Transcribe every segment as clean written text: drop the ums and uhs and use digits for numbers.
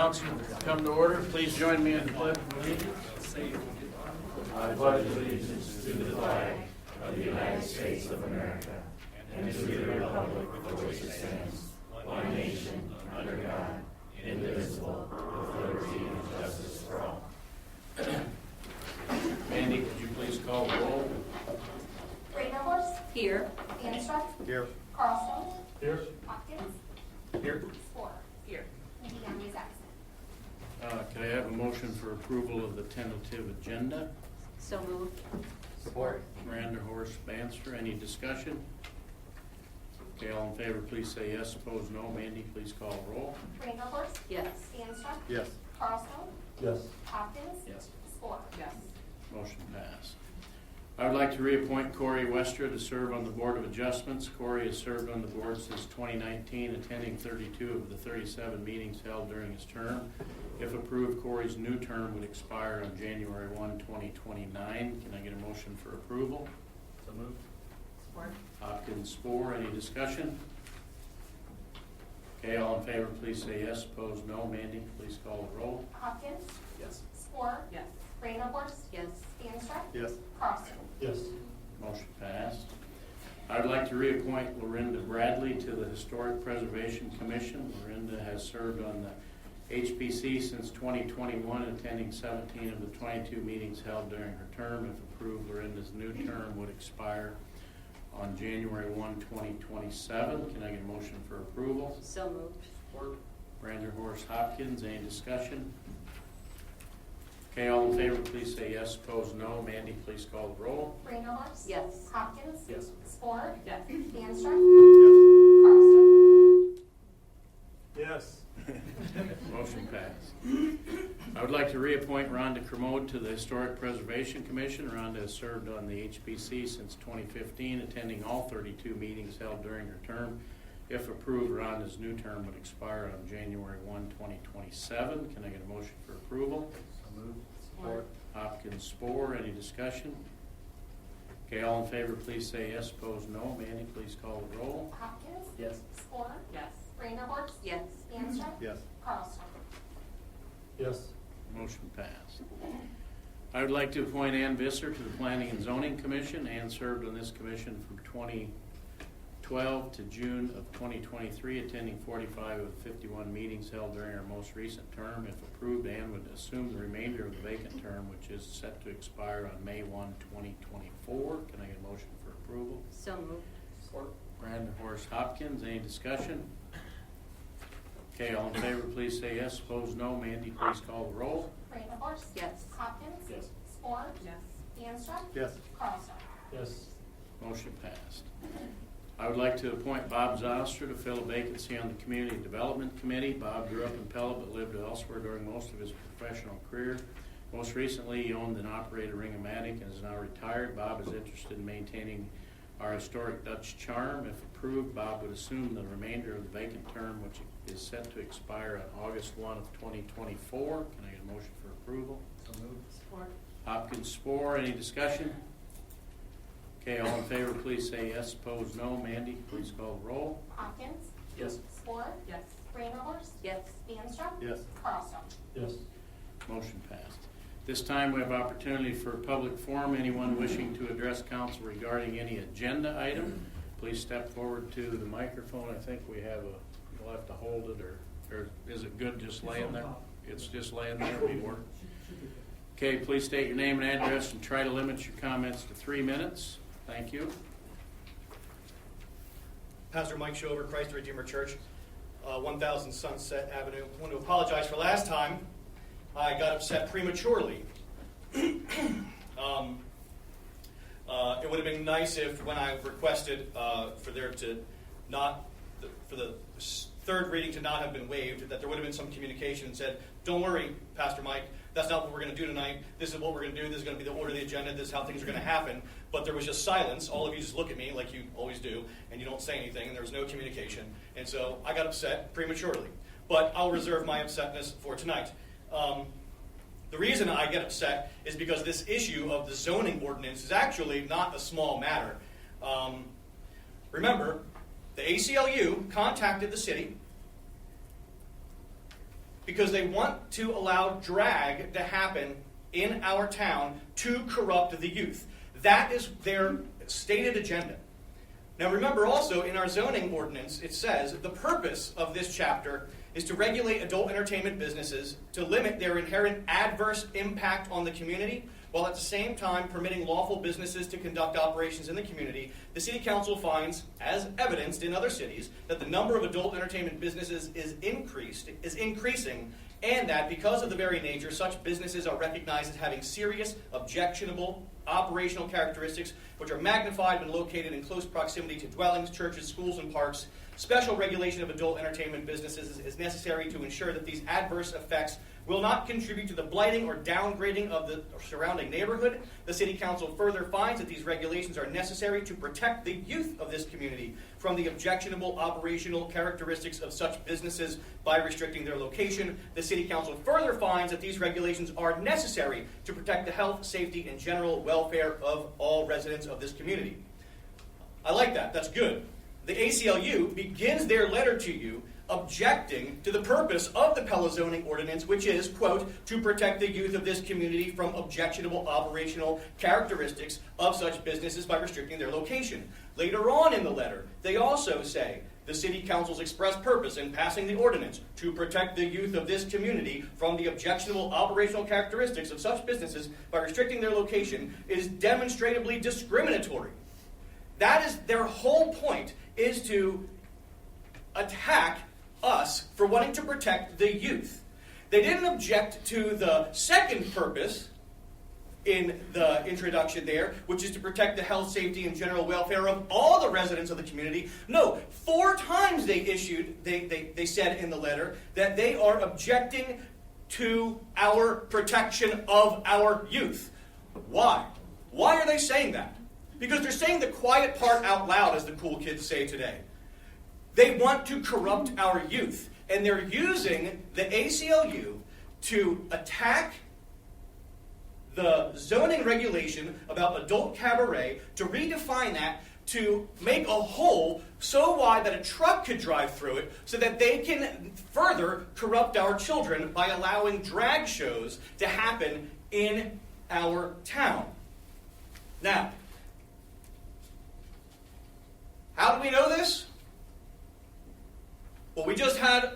Council come to order. Please join me in the pledge of allegiance. I pledge allegiance to the flag of the United States of America and to the republic for which it stands, one nation, under God, indivisible, with liberty and justice for all. Mandy, could you please call the roll? Reindeerhorst. Here. Danstruck. Here. Carlstone. Here. Hopkins. Here. Spore. Here. And Young is absent. Can I have a motion for approval of the tentative agenda? So moved. Support. Reindeerhorst, Banster, any discussion? Okay, all in favor, please say yes. Opposed, no. Mandy, please call the roll. Reindeerhorst. Yes. Danstruck. Yes. Carlstone. Yes. Hopkins. Yes. Spore. Yes. Motion passed. I would like to reappoint Corey Westra to serve on the Board of Adjustments. Corey has served on the board since 2019, attending 32 of the 37 meetings held during his term. If approved, Corey's new term would expire on January 1, 2029. Can I get a motion for approval? So moved. Support. Hopkins, Spore, any discussion? Okay, all in favor, please say yes. Opposed, no. Mandy, please call the roll. Hopkins. Yes. Spore. Yes. Reindeerhorst. Yes. Danstruck. Yes. Carlstone. Yes. Motion passed. I would like to reappoint Lorinda Bradley to the Historic Preservation Commission. Lorinda has served on the HPC since 2021, attending 17 of the 22 meetings held during her term. If approved, Lorinda's new term would expire on January 1, 2027. Can I get a motion for approval? So moved. Support. Reindeerhorst, Hopkins, any discussion? Okay, all in favor, please say yes. Opposed, no. Mandy, please call the roll. Reindeerhorst. Yes. Hopkins. Yes. Spore. Yes. Danstruck. Carlstone. Yes. Motion passed. I would like to reappoint Rhonda Kermode to the Historic Preservation Commission. Rhonda has served on the HPC since 2015, attending all 32 meetings held during her term. If approved, Rhonda's new term would expire on January 1, 2027. Can I get a motion for approval? So moved. Support. Hopkins, Spore, any discussion? Okay, all in favor, please say yes. Opposed, no. Mandy, please call the roll. Hopkins. Yes. Spore. Yes. Reindeerhorst. Yes. Danstruck. Yes. Carlstone. Yes. Motion passed. I would like to appoint Ann Visser to the Planning and Zoning Commission. Ann served on this commission from 2012 to June of 2023, attending 45 of the 51 meetings held during her most recent term. If approved, Ann would assume the remainder of the vacant term, which is set to expire on May 1, 2024. Can I get a motion for approval? So moved. Support. Reindeerhorst, Hopkins, any discussion? Okay, all in favor, please say yes. Opposed, no. Mandy, please call the roll. Reindeerhorst. Yes. Hopkins. Yes. Spore. Yes. Danstruck. Yes. Carlstone. Yes. Motion passed. I would like to appoint Bob Zostra to fill a vacancy on the Community Development Committee. Bob grew up in Pella but lived elsewhere during most of his professional career. Most recently, he owned and operated Ring-O-Matic and is now retired. Bob is interested in maintaining our historic Dutch charm. If approved, Bob would assume the remainder of the vacant term, which is set to expire on August 1 of 2024. Can I get a motion for approval? So moved. Support. Hopkins, Spore, any discussion? Okay, all in favor, please say yes. Opposed, no. Mandy, please call the roll. Hopkins. Yes. Spore. Yes. Reindeerhorst. Yes. Danstruck. Yes. Carlstone. Yes. Motion passed. This time we have opportunity for public forum. Anyone wishing to address council regarding any agenda item, please step forward to the microphone. I think we have you'll have to hold it, or is it good just laying there? It's just laying there before. Okay, please state your name and address and try to limit your comments to 3 minutes. Thank you. Pastor Mike Shover, Christ Redeemer Church, 1000 Sunset Avenue. I want to apologize for last time. I got upset prematurely. It would have been nice if, when I requested for the third reading to not have been waived, that there would have been some communication and said, "Don't worry, Pastor Mike, that's not what we're going to do tonight. This is what we're going to do. This is going to be the order of the agenda. This is how things are going to happen." But there was just silence. All of you just look at me like you always do, and you don't say anything, and there was no communication. And so I got upset prematurely. But I'll reserve my upsetness for tonight. The reason I get upset is because this issue of the zoning ordinance is actually not a small matter. Remember, the ACLU contacted the city because they want to allow drag to happen in our town to corrupt the youth. That is their stated agenda. Now remember also, in our zoning ordinance, it says the purpose of this chapter is to regulate adult entertainment businesses to limit their inherent adverse impact on the community, while at the same time permitting lawful businesses to conduct operations in the community. The City Council finds, as evidenced in other cities, that the number of adult entertainment businesses is increasing, and that because of the very nature, such businesses are recognized as having serious, objectionable operational characteristics, which are magnified when located in close proximity to dwellings, churches, schools, and parks. Special regulation of adult entertainment businesses is necessary to ensure that these adverse effects will not contribute to the blighting or downgrading of the surrounding neighborhood. The City Council further finds that these regulations are necessary to protect the youth of this community from the objectionable operational characteristics of such businesses by restricting their location. The City Council further finds that these regulations are necessary to protect the health, safety, and general welfare of all residents of this community. I like that. That's good. The ACLU begins their letter to you objecting to the purpose of the Pella zoning ordinance, which is, quote, to protect the youth of this community from objectionable operational characteristics of such businesses by restricting their location. Later on in the letter, they also say, the City Council's express purpose in passing the ordinance to protect the youth of this community from the objectionable operational characteristics of such businesses by restricting their location is demonstrably discriminatory. That is their whole point, is to attack us for wanting to protect the youth. They didn't object to the second purpose in the introduction there, which is to protect the health, safety, and general welfare of all the residents of the community. No, 4 times they said in the letter that they are objecting to our protection of our youth. Why? Why are they saying that? Because they're saying the quiet part out loud, as the cool kids say today. They want to corrupt our youth, and they're using the ACLU to attack the zoning regulation about adult cabaret, to redefine that, to make a hole so wide that a truck could drive through it, so that they can further corrupt our children by allowing drag shows to happen in our town. Now, how do we know this? Well, we just had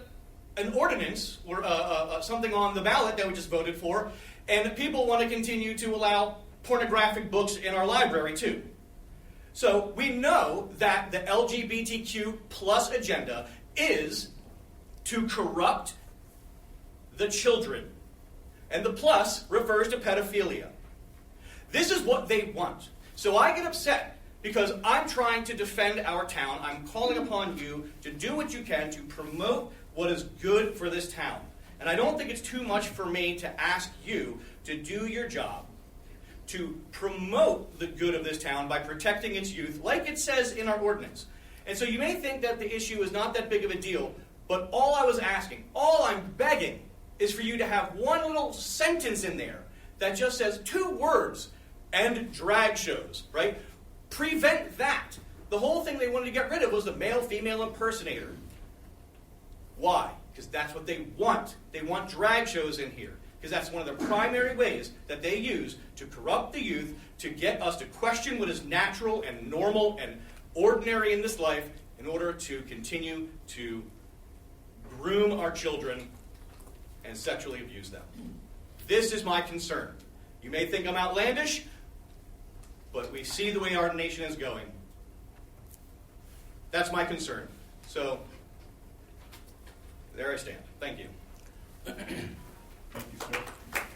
an ordinance, or something on the ballot that we just voted for, and people want to continue to allow pornographic books in our library too. So we know that the LGBTQ plus agenda is to corrupt the children. And the plus refers to pedophilia. This is what they want. So I get upset because I'm trying to defend our town. I'm calling upon you to do what you can to promote what is good for this town. And I don't think it's too much for me to ask you to do your job, to promote the good of this town by protecting its youth, like it says in our ordinance. And so you may think that the issue is not that big of a deal, but all I was asking, all I'm begging, is for you to have one little sentence in there that just says 2 words, and drag shows, right? Prevent that. The whole thing they wanted to get rid of was the male-female impersonator. Why? Because that's what they want. They want drag shows in here. Because that's one of the primary ways that they use to corrupt the youth, to get us to question what is natural and normal and ordinary in this life in order to continue to groom our children and sexually abuse them. This is my concern. You may think I'm outlandish, but we see the way our nation is going. That's my concern. So, there I stand. Thank you. Thank you, sir.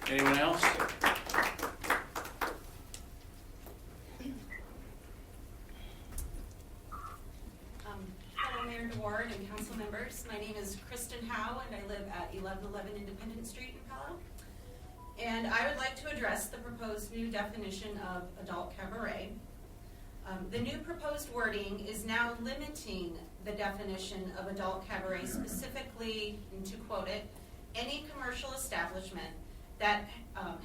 Anyone else? Fellow Mayor DeWard and council members, my name is Kristen Howe, and I live at 1111 Independence Street in Pella. And I would like to address the proposed new definition of adult cabaret. The new proposed wording is now limiting the definition of adult cabaret specifically, and to quote it, any commercial establishment that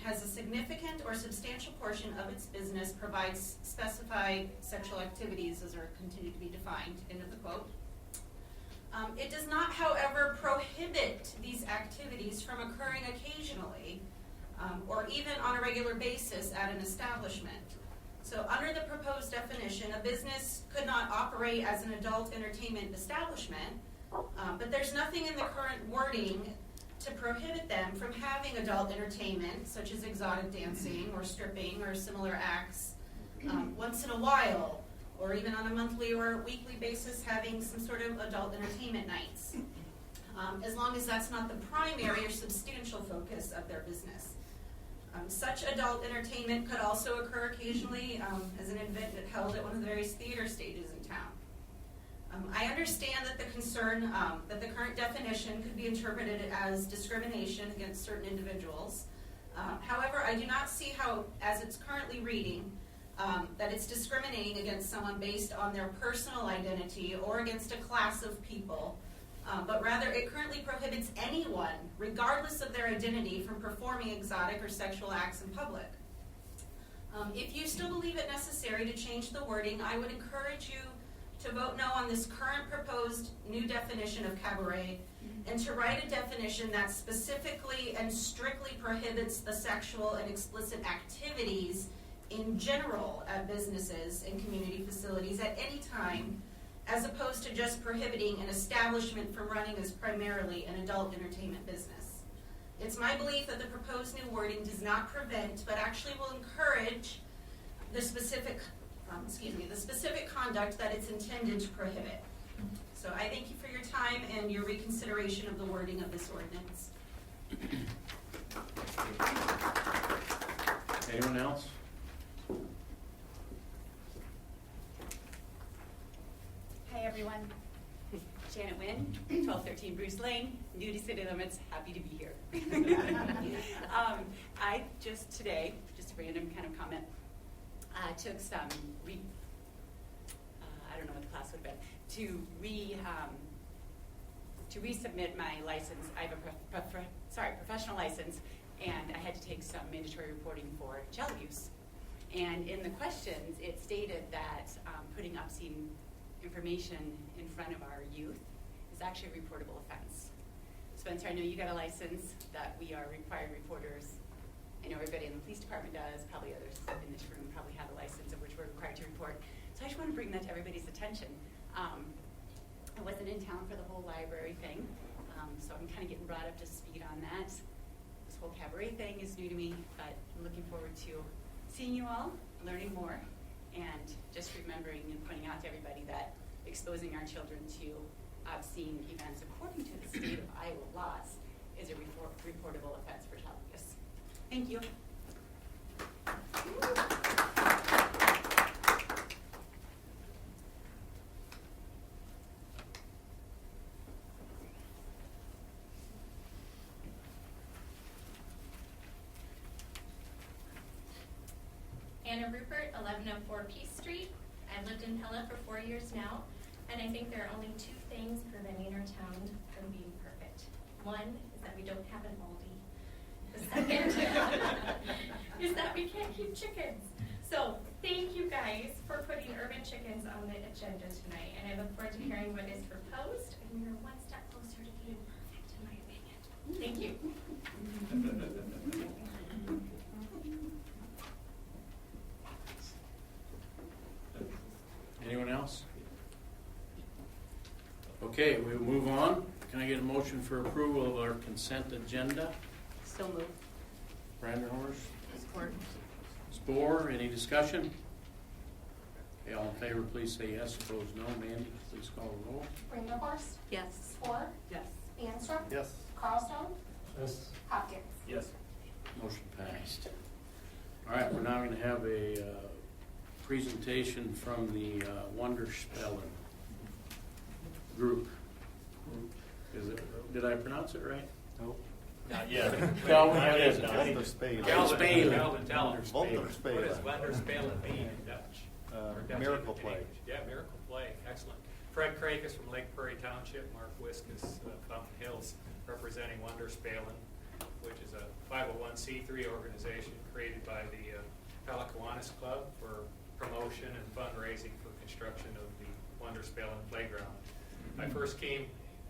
has a significant or substantial portion of its business provides specified sexual activities as are continued to be defined, end of the quote. It does not, however, prohibit these activities from occurring occasionally or even on a regular basis at an establishment. So under the proposed definition, a business could not operate as an adult entertainment establishment, but there's nothing in the current wording to prohibit them from having adult entertainment, such as exotic dancing or stripping or similar acts, once in a while, or even on a monthly or weekly basis having some sort of adult entertainment nights, as long as that's not the primary or substantial focus of their business. Such adult entertainment could also occur occasionally as an event held at one of the various theater stages in town. I understand that the concern that the current definition could be interpreted as discrimination against certain individuals. However, I do not see how, as it's currently reading, that it's discriminating against someone based on their personal identity or against a class of people, but rather it currently prohibits anyone, regardless of their identity, from performing exotic or sexual acts in public. If you still believe it necessary to change the wording, I would encourage you to vote no on this current proposed new definition of cabaret and to write a definition that specifically and strictly prohibits the sexual and explicit activities in general at businesses and community facilities at any time, as opposed to just prohibiting an establishment from running as primarily an adult entertainment business. It's my belief that the proposed new wording does not prevent, but actually will encourage the specific conduct that it's intended to prohibit. So I thank you for your time and your reconsideration of the wording of this ordinance. Anyone else? Hi everyone, Janet Wynn, 1213 Bruce Lane, new to city limits, happy to be here. I just today, just a random kind of comment, took some, I don't know what the class would have been, to resubmit my license. I have a professional license, and I had to take some mandatory reporting for child abuse. And in the questions, it stated that putting obscene information in front of our youth is actually a reportable offense. Spencer, I know you got a license that we are required reporters. I know everybody in the police department does, probably others in this room probably have a license of which we're required to report. So I just want to bring that to everybody's attention. I wasn't in town for the whole library thing, so I'm kind of getting brought up to speed on that. This whole cabaret thing is new to me, but I'm looking forward to seeing you all, learning more, and just remembering and pointing out to everybody that exposing our children to obscene events according to the state of Iowa laws is a reportable offense for child abuse. Thank you. Anna Rupert, 1104 Peace Street. I've lived in Pella for 4 years now, and I think there are only two things preventing our town from being perfect. One is that we don't have an Aldi. The second is that we can't keep chickens. So thank you guys for putting urban chickens on the agenda tonight, and I look forward to hearing what is proposed, and we're one step closer to being perfect, in my opinion. Thank you. Anyone else? Okay, we'll move on. Can I get a motion for approval of our consent agenda? So moved. Brandenhorst? Support. Spore, any discussion? Okay, all in favor, please say yes. Opposed, no. Mandy, please call the roll. Brandenhorst, Yes. Spore, Yes. Danstruck, Yes. Carlstone, Yes. Hopkins. Yes. Motion passed. All right, we're now going to have a presentation from the Wonderspellen group. Is it? Did I pronounce it right? Nope. Not yet. Calvin, what is it? Wonderspelen. Calvin, tell him. What does Wonderspelen. Wonderspelen mean in Dutch? Or Dutch Miracle in play. English? Yeah, miracle play. Excellent. Fred Craik is from Lake Prairie Township. Mark Wisk is Fountain Hills, representing Wonderspelen, which is a 501c3 organization created by the Pella Kiwanis Club for promotion and fundraising for construction of the Wonderspelen playground. I first came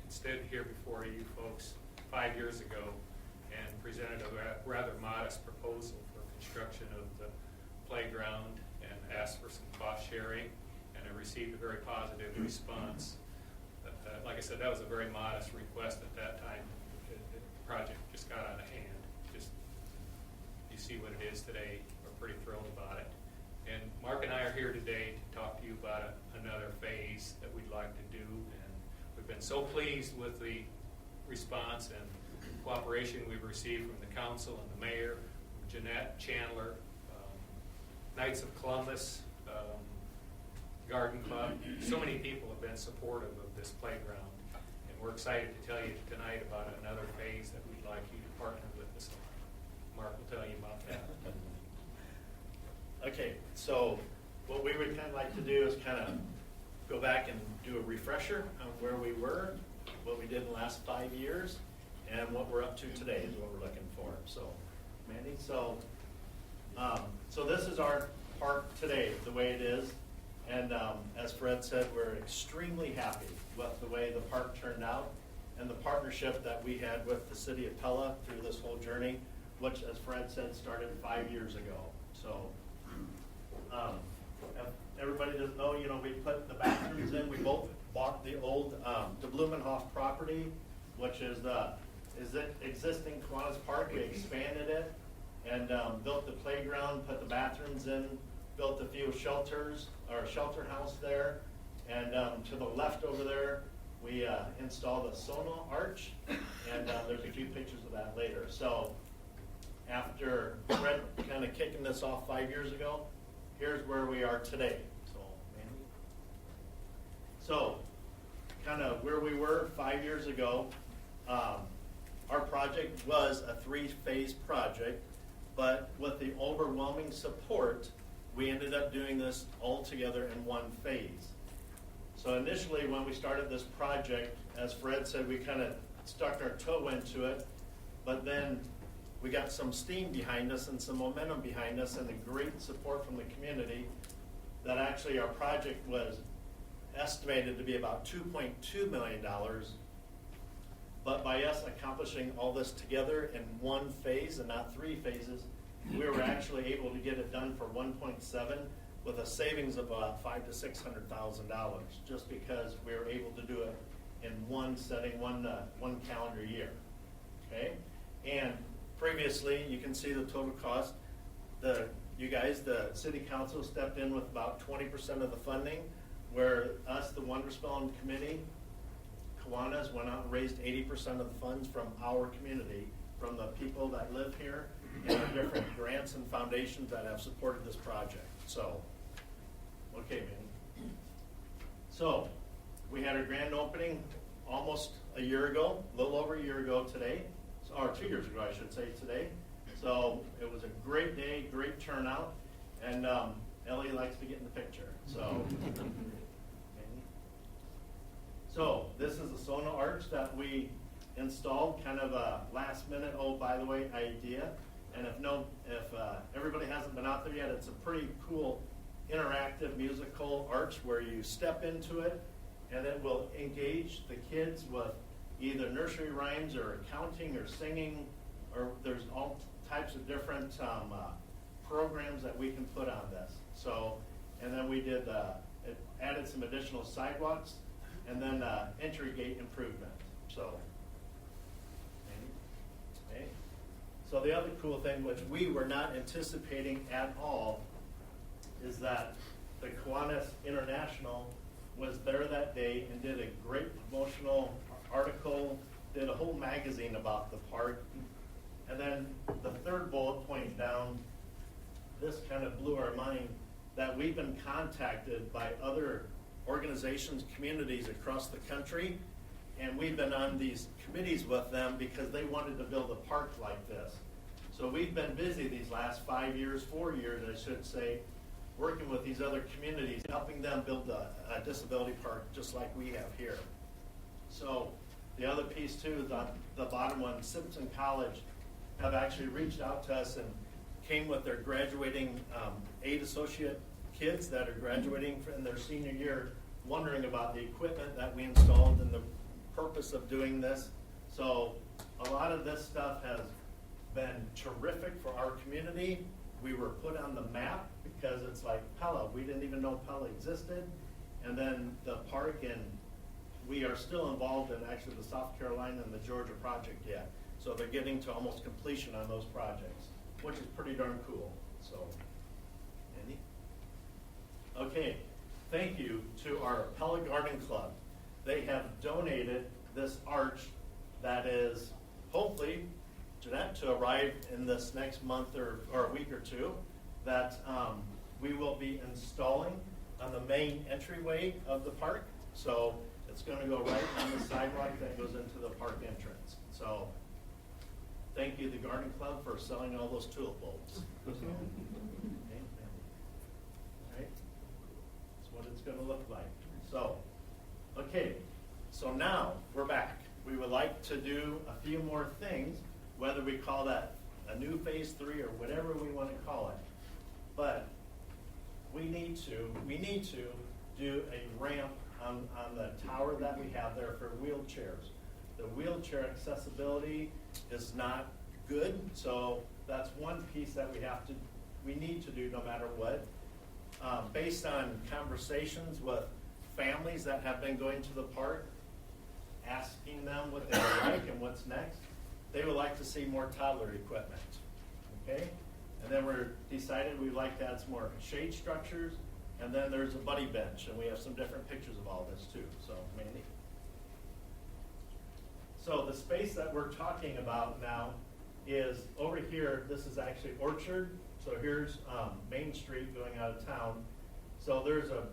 stood here before you folks 5 years ago and presented a rather modest proposal for construction of the playground and asked for some cost sharing, and I received a very positive response. Like I said, that was a very modest request at that time. The project just got out of hand. Just, you see what it is today. We're pretty thrilled about it. And Mark and I are here today to talk to you about another phase that we'd like to do. And we've been so pleased with the response and cooperation we've received from the council and the mayor, Jeanette, Chandler, Knights of Columbus, Garden Club. So many people have been supportive of this playground, and we're excited to tell you tonight about another phase that we'd like you to partner with us on. Mark will tell you about that. Okay, so what we would kind of like to do is kind of go back and do a refresher on where we were, what we did in the last 5 years, and what we're up to today is what we're looking for. So, Mandy, so this is our park today, the way it is. And as Fred said, we're extremely happy with the way the park turned out and the partnership that we had with the City of Pella through this whole journey, which, as Fred said, started 5 years ago. So, if everybody doesn't know, we put the bathrooms in. We both bought the old the Blumenhof property, which is the existing Kiwanis Park. We expanded it and built the playground, put the bathrooms in, built a few shelters, or a shelter house there, and to the left over there, we installed a Sono arch, and there's a few pictures of that later. So after Fred kind of kicking this off 5 years ago, here's where we are today. So kind of where we were 5 years ago, our project was a 3-phase project, but with the overwhelming support, we ended up doing this all together in 1 phase. So initially when we started this project, as Fred said, we kind of stuck our toe into it, but then we got some steam behind us and some momentum behind us and the great support from the community that actually our project was estimated to be about $2.2 million. But by us accomplishing all this together in 1 phase and not 3 phases, we were actually able to get it done for 1.7 with a savings of about $500,000 to $600,000, just because we were able to do it in 1 setting, one calendar year. Okay, and previously you can see the total cost. The city council stepped in with about 20% of the funding, where us, the Wonderspelling Committee, Kiwanis, went out and raised 80% of the funds from our community, from the people that live here, and the different grants and foundations that have supported this project. So, okay, Manny. So, we had our grand opening almost a year ago, a little over a year ago today, or 2 years ago, I should say, today. So, it was a great day, great turnout, and Ellie likes to get in the picture. So, this is the Sona arch that we installed, kind of a last minute, oh, by the way, idea. And if everybody hasn't been out there yet, it's a pretty cool interactive musical arch where you step into it and it will engage the kids with either nursery rhymes or counting or singing, or there's all types of different programs that we can put on this. So, and then we did, it added some additional sidewalks and then entry gate improvement. So, okay. So the other cool thing, which we were not anticipating at all, is that the Kiwanis International was there that day and did a great promotional article, did a whole magazine about the park. And then the third bullet point down, this kind of blew our mind, that we've been contacted by other organizations, communities across the country, and we've been on these committees with them because they wanted to build a park like this. So we've been busy these last 5 years, 4 years, I should say, working with these other communities, helping them build a disability park just like we have here. So the other piece too is on the bottom one, Simpson College have actually reached out to us and came with their graduating 8 associate kids that are graduating in their senior year, wondering about the equipment that we installed and the purpose of doing this. So a lot of this stuff has been terrific for our community. We were put on the map because it's like Pella. We didn't even know Pella existed. And then the park, and we are still involved in actually the South Carolina and the Georgia project yet. So they're getting to almost completion on those projects, which is pretty darn cool. So, Andy? Okay, thank you to our Pella Garden Club. They have donated this arch that is hopefully, Jeanette, to arrive in this next month or a week or two, that we will be installing on the main entryway of the park. So it's going to go right on the sidewalk that goes into the park entrance. So thank you, the Garden Club, for selling all those tulip bulbs. Okay. Right? That's what it's going to look like. So, okay. So now we're back. We would like to do a few more things, whether we call that a new phase 3 or whatever we want to call it. But we need to do a ramp on the tower that we have there for wheelchairs. The wheelchair accessibility is not good, so that's one piece that we need to do no matter what. Based on conversations with families that have been going to the park, asking them what they would like and what's next, they would like to see more toddler equipment, okay? And then we're decided we'd like to add some more shade structures, and then there's a buddy bench, and we have some different pictures of all this too. So, Mandy? So the space that we're talking about now is over here. This is actually Orchard. So here's Main Street going out of town. So there's a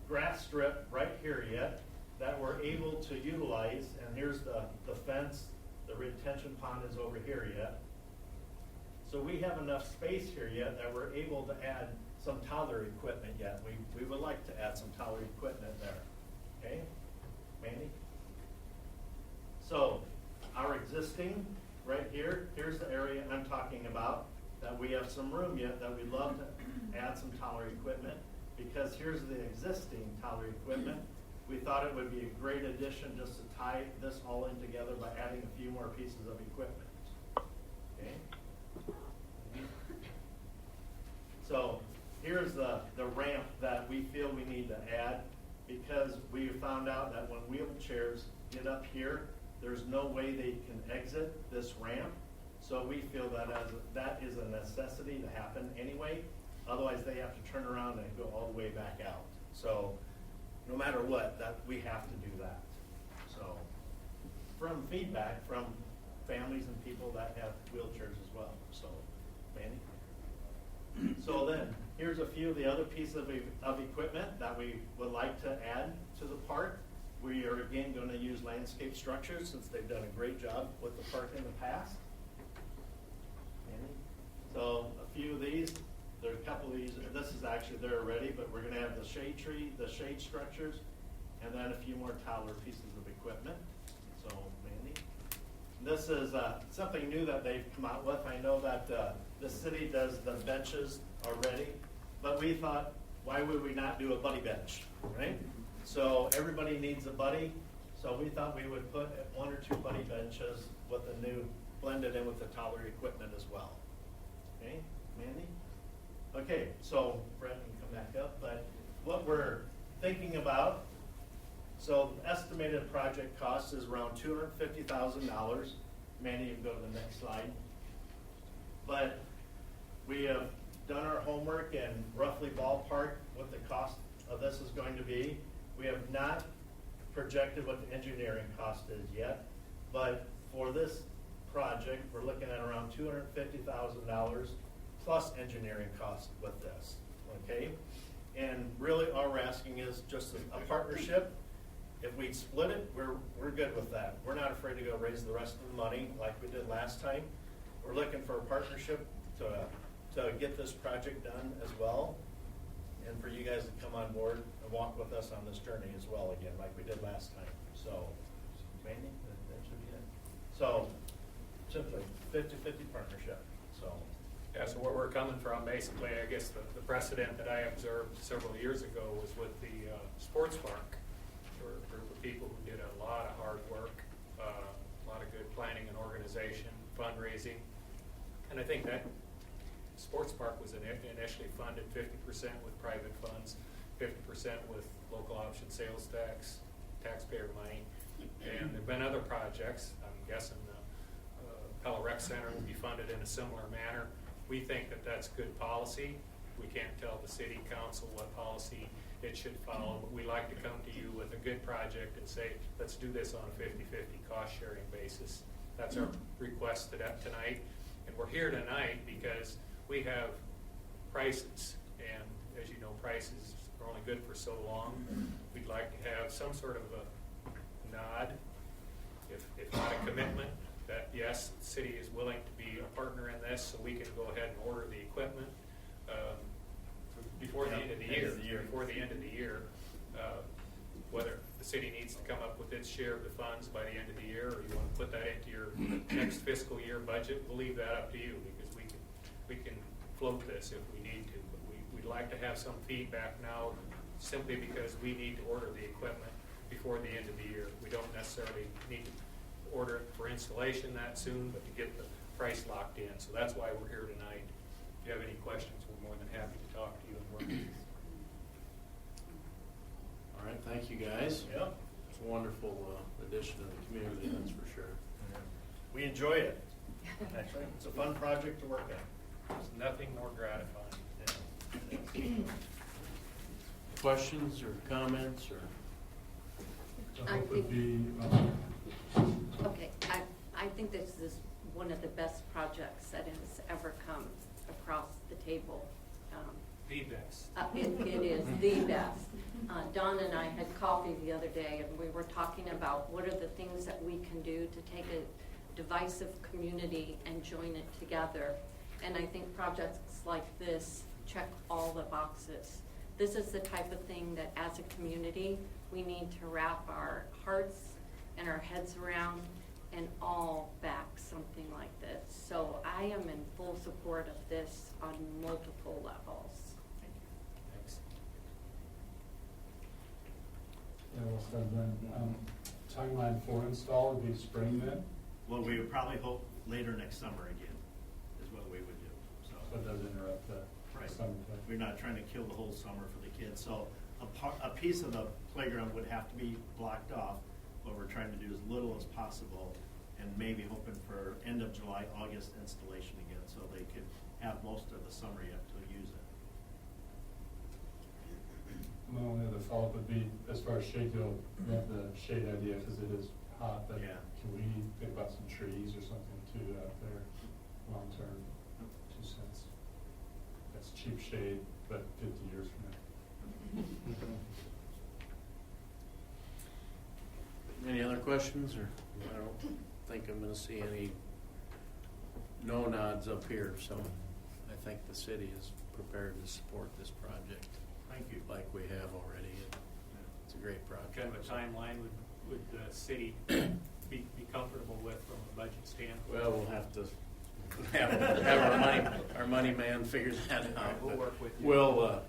grass strip right here yet that we're able to utilize, and here's the fence. The retention pond is over here yet. So we have enough space here yet that we're able to add some toddler equipment yet. We would like to add some toddler equipment there. Okay, Mandy? So our existing right here, here's the area I'm talking about, that we have some room yet that we'd love to add some toddler equipment, because here's the existing toddler equipment. We thought it would be a great addition just to tie this all in together by adding a few more pieces of equipment. Okay? So here's the ramp that we feel we need to add, because we found out that when wheelchairs get up here, there's no way they can exit this ramp. So we feel that that is a necessity to happen anyway. Otherwise, they have to turn around and go all the way back out. So no matter what, that we have to do that. So from feedback from families and people that have wheelchairs as well. So, Mandy? So then, here's a few of the other pieces of equipment that we would like to add to the park. We are again going to use landscape structures since they've done a great job with the park in the past. Mandy? So a few of these. There are a couple of these. This is actually there already, but we're going to have the shade tree, the shade structures, and then a few more toddler pieces of equipment. So, Mandy? This is something new that they've come out with. I know that the city does the benches already, but we thought, why would we not do a buddy bench, right? So everybody needs a buddy, so we thought we would put 1 or 2 buddy benches with the new, blended in with the toddler equipment as well. Okay, Mandy? Okay, so Brett can come back up, but what we're thinking about, so estimated project cost is around $250,000. Mandy, you can go to the next slide. But we have done our homework and roughly ballpark what the cost of this is going to be. We have not projected what the engineering cost is yet, but for this project, we're looking at around $250,000 plus engineering cost with this, okay? And really all we're asking is just a partnership. If we split it, we're good with that. We're not afraid to go raise the rest of the money like we did last time. We're looking for a partnership to get this project done as well, and for you guys to come on board and walk with us on this journey as well again, like we did last time. So, Mandy, that should be it. So, simply 50-50 partnership. So. Yeah, so where we're coming from, basically, I guess the precedent that I observed several years ago was with the sports park. There were a group of people who did a lot of hard work, a lot of good planning and organization, fundraising. And I think that sports park was initially funded 50% with private funds, 50% with local option sales tax, taxpayer money. And there've been other projects. I'm guessing the Pella Rec Center will be funded in a similar manner. We think that that's good policy. We can't tell the city council what policy it should follow, but we like to come to you with a good project and say, let's do this on a 50-50 cost sharing basis. That's our request tonight. And we're here tonight because we have prices, and as you know, prices are only good for so long. We'd like to have some sort of a nod, if not a commitment, that yes, the city is willing to be a partner in this, so we can go ahead and order the equipment before the end of the year. Before the end of the year, whether the city needs to come up with its share of the funds by the end of the year, or you want to put that into your next fiscal year budget, we'll leave that up to you, because we can float this if we need to. But we'd like to have some feedback now, simply because we need to order the equipment before the end of the year. We don't necessarily need to order it for installation that soon, but to get the price locked in. So that's why we're here tonight. If you have any questions, we're more than happy to talk to you and work with you. All right, thank you, guys. Yeah. It's a wonderful addition to the community, that's for sure. We enjoy it. Actually, it's a fun project to work on. There's nothing more gratifying. Questions or comments, or? I hope would think- be, Okay, I think this is one of the best projects that has ever come across the table. The best. It is the best. Don and I had coffee the other day, and we were talking about what are the things that we can do to take a divisive community and join it together. And I think projects like this check all the boxes. This is the type of thing that as a community, we need to wrap our hearts and our heads around and all back something like this. So I am in full support of this on multiple levels. Thanks. yeah, well said then. Timeline for install would be spring then, Well, we would probably hope later next summer again, is what we would do, so it does interrupt the Right. summer play. We're not trying to kill the whole summer for the kids, so a piece of the playground would have to be blocked off, but we're trying to do as little as possible, and maybe hoping for end of July, August installation again, so they could have most of the summer yet to use it. My only other follow-up would be, as far as shade go, you have the shade idea, because it is hot, but Yeah. can we think about some trees or something too out there, long-term, 2 cents? That's cheap shade, but 50 years from now. Any other questions, or I don't think I'm gonna see any no nods up here, so I think the city is prepared to support this project Thank you. like we have already. It's a great project. Kind of a timeline would the city be comfortable with from a budget standpoint? Well, we'll have to have our money man figure that out. We'll but work with you. We'll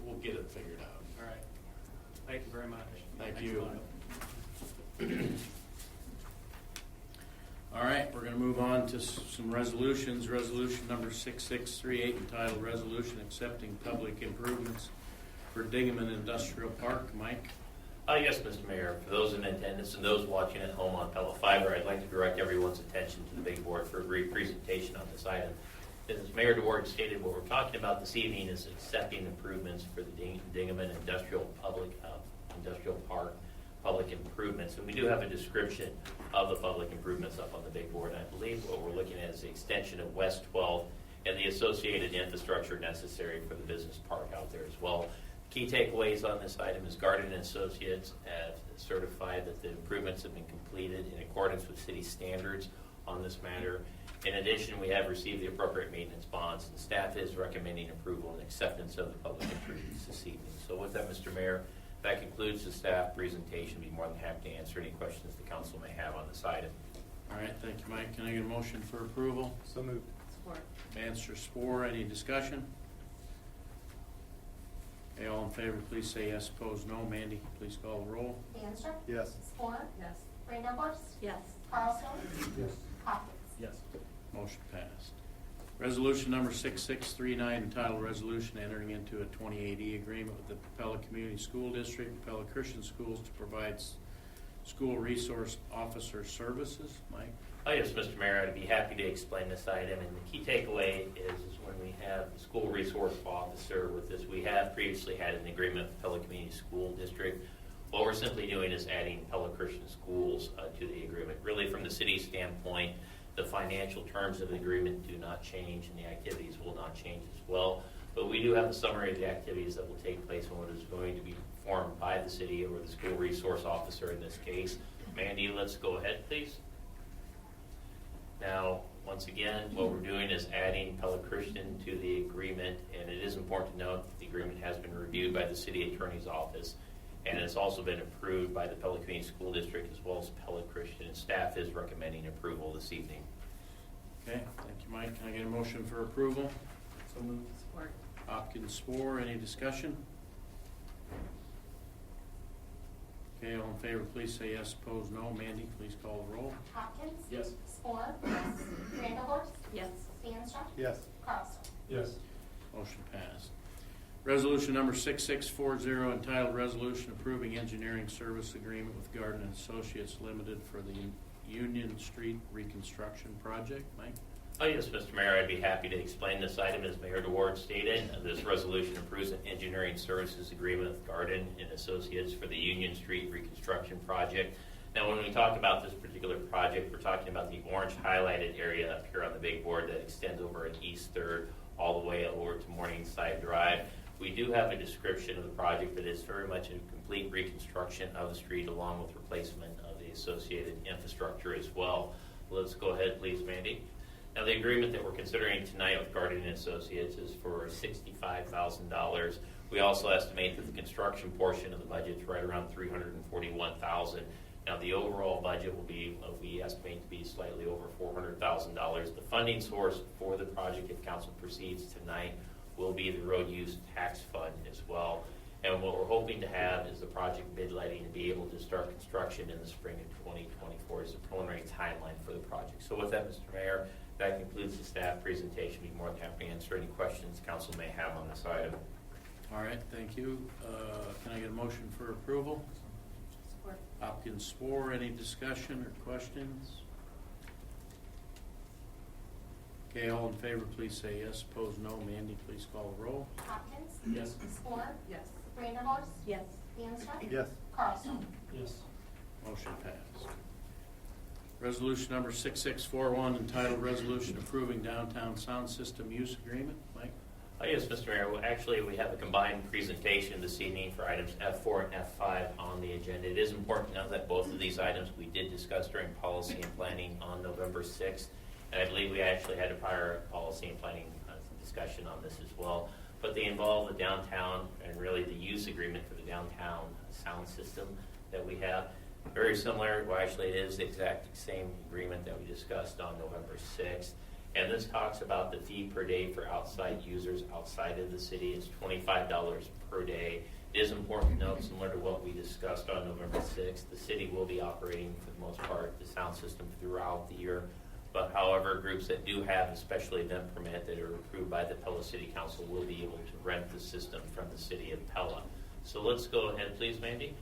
we'll get it figured out. All right. Thank you very much. Thank Thanks you. a lot. All right, we're gonna move on to some resolutions. Resolution number 6638, entitled Resolution Accepting Public Improvements for Dingaman Industrial Park. Mike? Yes, Mr. Mayor. For those in attendance and those watching at home on Pella Fiber, I'd like to direct everyone's attention to the big board for a brief presentation on this item. As Mayor DeWard stated, what we're talking about this evening is accepting improvements for the Dingaman Industrial Park public improvements. And we do have a description of the public improvements up on the big board. And I believe what we're looking at is the extension of West 12 and the associated infrastructure necessary for the business park out there as well. Key takeaways on this item is Garden and Associates have certified that the improvements have been completed in accordance with city standards on this matter. In addition, we have received the appropriate maintenance bonds, and staff is recommending approval and acceptance of the public improvements this evening. So with that, Mr. Mayor, that concludes the staff presentation. I'd be more than happy to answer any questions the council may have on this item. All right, thank you, Mike. Can I get a motion for approval? So moved. Support. Banster Spore, any discussion? Okay, all in favor, please say yes. Opposed, no. Mandy, please call the roll. DeAnstruck? Yes. Spore? Yes. Reindeerhorst? Yes. Carlstone? Yes. Hopkins? Yes. Motion passed. Resolution number 6639, entitled Resolution Entering into a 2080 Agreement with the Pella Community School District and Pella Christian Schools to provide school resource officer services. Mike? Oh, yes, Mr. Mayor, I'd be happy to explain this item, and the key takeaway is when we have the school resource officer with this, we have previously had an agreement with Pella Community School District. What we're simply doing is adding Pella Christian Schools to the agreement. Really, from the city standpoint, the financial terms of the agreement do not change, and the activities will not change as well. But we do have a summary of the activities that will take place and what is going to be performed by the city or the school resource officer in this case. Mandy, let's go ahead, please. Now, once again, what we're doing is adding Pella Christian to the agreement, and it is important to note that the agreement has been reviewed by the city attorney's office, and it's also been approved by the Pella Community School District as well as Pella Christian, and staff is recommending approval this evening. Okay, thank you, Mike. Can I get a motion for approval? So moved. Support. Hopkins, Spore, any discussion? Okay, all in favor, please say yes. Opposed, no. Mandy, please call the roll. Hopkins? Yes. Spore? Yes. Reindeerhorst? Yes. DeAnstruck? Yes. Carlstone? Yes. Motion passed. Resolution number 6640, entitled Resolution Approving Engineering Service Agreement with Garden and Associates Limited for the Union Street Reconstruction Project. Mike? Oh, yes, Mr. Mayor, I'd be happy to explain this item. As Mayor DeWard stated, this resolution approves an engineering services agreement with Garden and Associates for the Union Street Reconstruction Project. Now, when we talk about this particular project, we're talking about the orange highlighted area up here on the big board that extends over at East 3rd all the way over to Morningside Drive. We do have a description of the project, but it's very much a complete reconstruction of the street along with replacement of the associated infrastructure as well. Let's go ahead, please, Mandy. Now, the agreement that we're considering tonight with Garden and Associates is for $65,000. We also estimate that the construction portion of the budget is right around $341,000. Now, the overall budget will be, we estimate to be slightly over $400,000. The funding source for the project, if council proceeds tonight, will be the road use tax fund as well. And what we're hoping to have is the project bid letting to be able to start construction in the spring of 2024 is the preliminary timeline for the project. So with that, Mr. Mayor, that concludes the staff presentation. Be more than happy to answer any questions council may have on this item. All right, thank you. Can I get a motion for approval? Support. Hopkins, Spore, any discussion or questions? Okay, all in favor, please say yes. Opposed, no. Mandy, please call the roll. Hopkins? Yes. Spore? Yes. Reindeerhorst? Yes. DeAnstruck? Yes. Carlstone? Yes. Motion passed. Resolution number 6641, entitled Resolution Approving Downtown Sound System Use Agreement. Mike? Oh, yes, Mr. Mayor. Well, actually, we have a combined presentation this evening for items F4 and F5 on the agenda. It is important to note that both of these items we did discuss during policy and planning on November 6th. And I believe we actually had a prior policy and planning discussion on this as well. But they involve the downtown and really the use agreement for the downtown sound system that we have. Very similar, well actually it is the exact same agreement that we discussed on November 6th. And this talks about the fee per day for outside users outside of the city. It's $25 per day. It is important to note, similar to what we discussed on November 6th, the city will be operating for the most part the sound system throughout the year. But however, groups that do have a special event permit that are approved by the Pella City Council will be able to rent the system from the City of Pella. So let's go ahead, please, Mandy.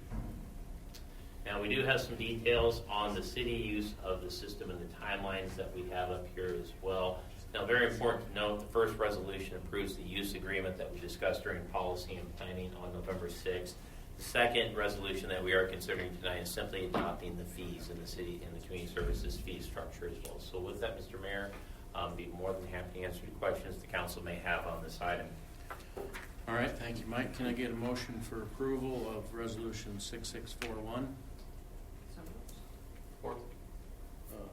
Now, we do have some details on the city use of the system and the timelines that we have up here as well. Now, very important to note, the first resolution approves the use agreement that we discussed during policy and planning on November 6th. The second resolution that we are considering tonight is simply adopting the fees in the city and the community services fee structure as well. So with that, Mr. Mayor, I'd be more than happy to answer any questions the council may have on this item. All right, thank you, Mike. Can I get a motion for approval of Resolution 6641? Support.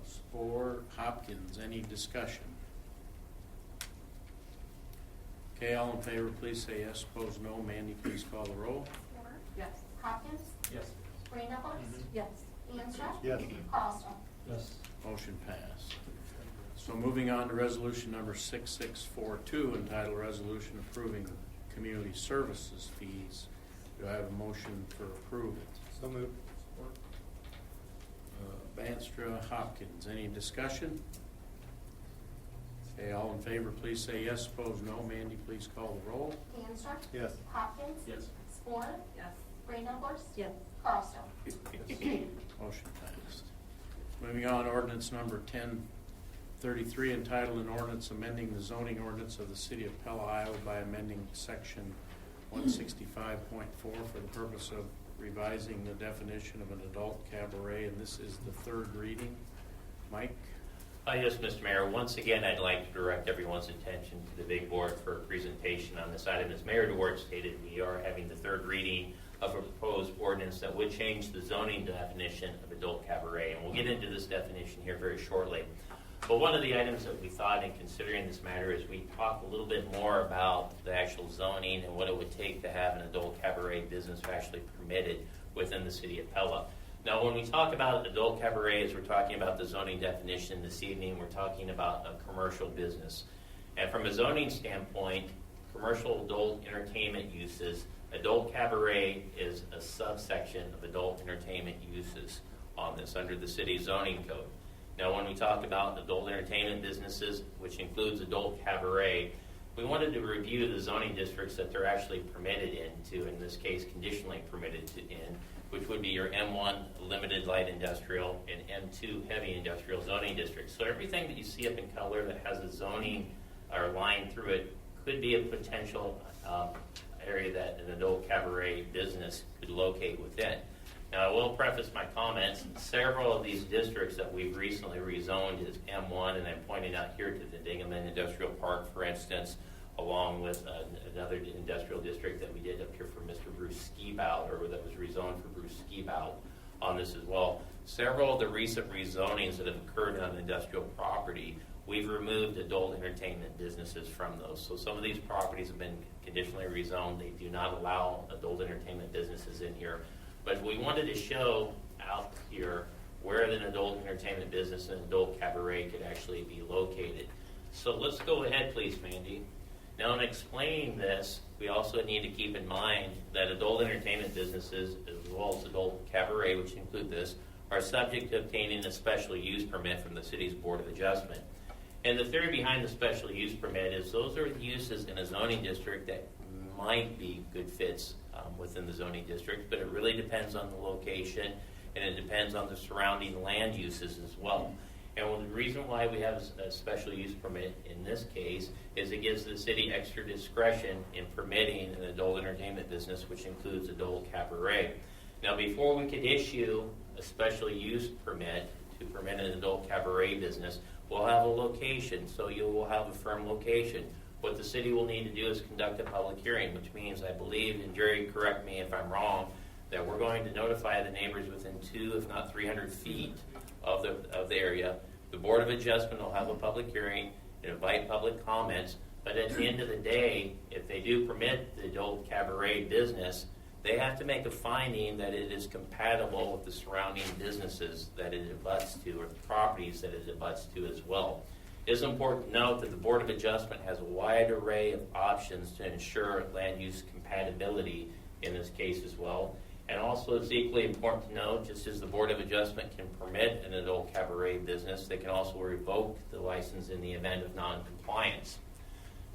Spore, Hopkins, any discussion? Okay, all in favor, please say yes. Opposed, no. Mandy, please call the roll. Spore? Yes. Hopkins? Yes. Reindeerhorst? Yes. DeAnstruck? Yes. Carlstone? Yes. Motion passed. So moving on to resolution number 6642, entitled Resolution Approving community services fees. Do I have a motion for approval? So moved. Banstra, Hopkins, any discussion? Okay, all in favor, please say yes. Opposed, no. Mandy, please call the roll. DeAnstruck, Yes. Hopkins. Yes. Spore, Yes. Reindeerhorst, Yes. Carlstone. Motion passed. Moving on, ordinance number 1033, entitled an ordinance amending the zoning ordinance of the City of Pella, Iowa by amending section 165.4 for the purpose of revising the definition of an adult cabaret, and this is the third reading. Mike? Yes, Mr. Mayor. Once again, I'd like to direct everyone's attention to the big board for a presentation on this item. As Mayor DeWart stated, we are having the third reading of a proposed ordinance that would change the zoning definition of adult cabaret, and we'll get into this definition here very shortly. But one of the items that we thought in considering this matter is we talk a little bit more about the actual zoning and what it would take to have an adult cabaret business actually permitted within the City of Pella. Now, when we talk about adult cabarets, we're talking about the zoning definition. This evening, we're talking about a commercial business. And from a zoning standpoint, commercial adult entertainment uses, adult cabaret is a subsection of adult entertainment uses on this under the city zoning code. Now, when we talk about adult entertainment businesses, which includes adult cabaret, we wanted to review the zoning districts that they're actually permitted into, in this case, conditionally permitted in, which would be your M1 limited light industrial and M2 heavy industrial zoning districts. So everything that you see up in color that has a zoning or line through it could be a potential area that an adult cabaret business could locate within. Now, I will preface my comments. Several of these districts that we've recently rezoned as M1, and I'm pointing out here to the Dingaman Industrial Park, for instance, along with another industrial district that we did up here for Mr. Bruce Skibout, or that was rezoned for Bruce Skibout on this as well. Several of the recent rezonings that have occurred on industrial property, we've removed adult entertainment businesses from those. So some of these properties have been conditionally rezoned. They do not allow adult entertainment businesses in here. But we wanted to show out here where an adult entertainment business and adult cabaret could actually be located. So let's go ahead, please, Mandy. Now, in explaining this, we also need to keep in mind that adult entertainment businesses, as well as adult cabaret, which include this, are subject to obtaining a special use permit from the city's Board of Adjustment. And the theory behind the special use permit is those are uses in a zoning district that might be good fits within the zoning district, but it really depends on the location and it depends on the surrounding land uses as well. And the reason why we have a special use permit in this case is it gives the city extra discretion in permitting an adult entertainment business, which includes adult cabaret. Now, before we could issue a special use permit to permit an adult cabaret business, we'll have a location, so you will have a firm location. What the city will need to do is conduct a public hearing, which means, I believe, and Jerry, correct me if I'm wrong, that we're going to notify the neighbors within 200, if not 300 feet of the area. The Board of Adjustment will have a public hearing and invite public comments, but at the end of the day, if they do permit the adult cabaret business, they have to make a finding that it is compatible with the surrounding businesses that it abuts to, or the properties that it abuts to as well. It is important to note that the Board of Adjustment has a wide array of options to ensure land use compatibility in this case as well. And also, it's equally important to note, just as the Board of Adjustment can permit an adult cabaret business, they can also revoke the license in the event of non-compliance.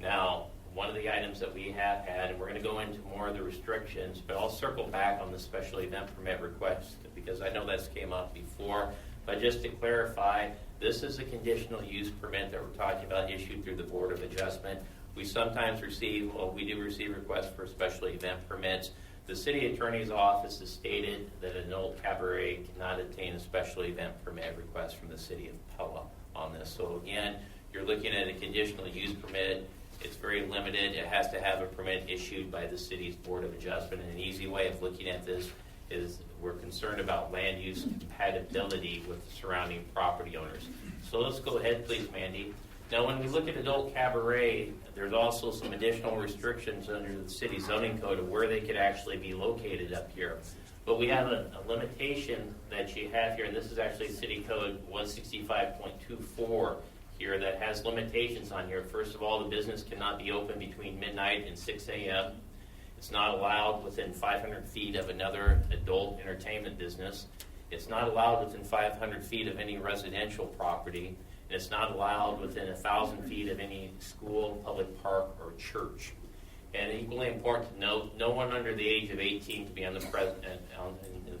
Now, one of the items that we have had, and we're going to go into more of the restrictions, but I'll circle back on the special event permit request because I know that's came up before. But just to clarify, this is a conditional use permit that we're talking about issued through the Board of Adjustment. We sometimes receive, we do receive requests for special event permits. The City Attorney's Office has stated that an adult cabaret cannot obtain a special event permit request from the City of Pella on this. So again, you're looking at a conditional use permit. It's very limited. It has to have a permit issued by the city's Board of Adjustment. And an easy way of looking at this is we're concerned about land use compatibility with the surrounding property owners. So let's go ahead, please, Mandy. Now, when we look at adult cabaret, there's also some additional restrictions under the city zoning code of where they could actually be located up here. But we have a limitation that you have here, and this is actually City Code 165.24 here that has limitations on here. First of all, the business cannot be open between midnight and 6 a.m. It's not allowed within 500 feet of another adult entertainment business. It's not allowed within 500 feet of any residential property. And it's not allowed within 1,000 feet of any school, public park, or church. And equally important to note, no one under the age of 18 can be on the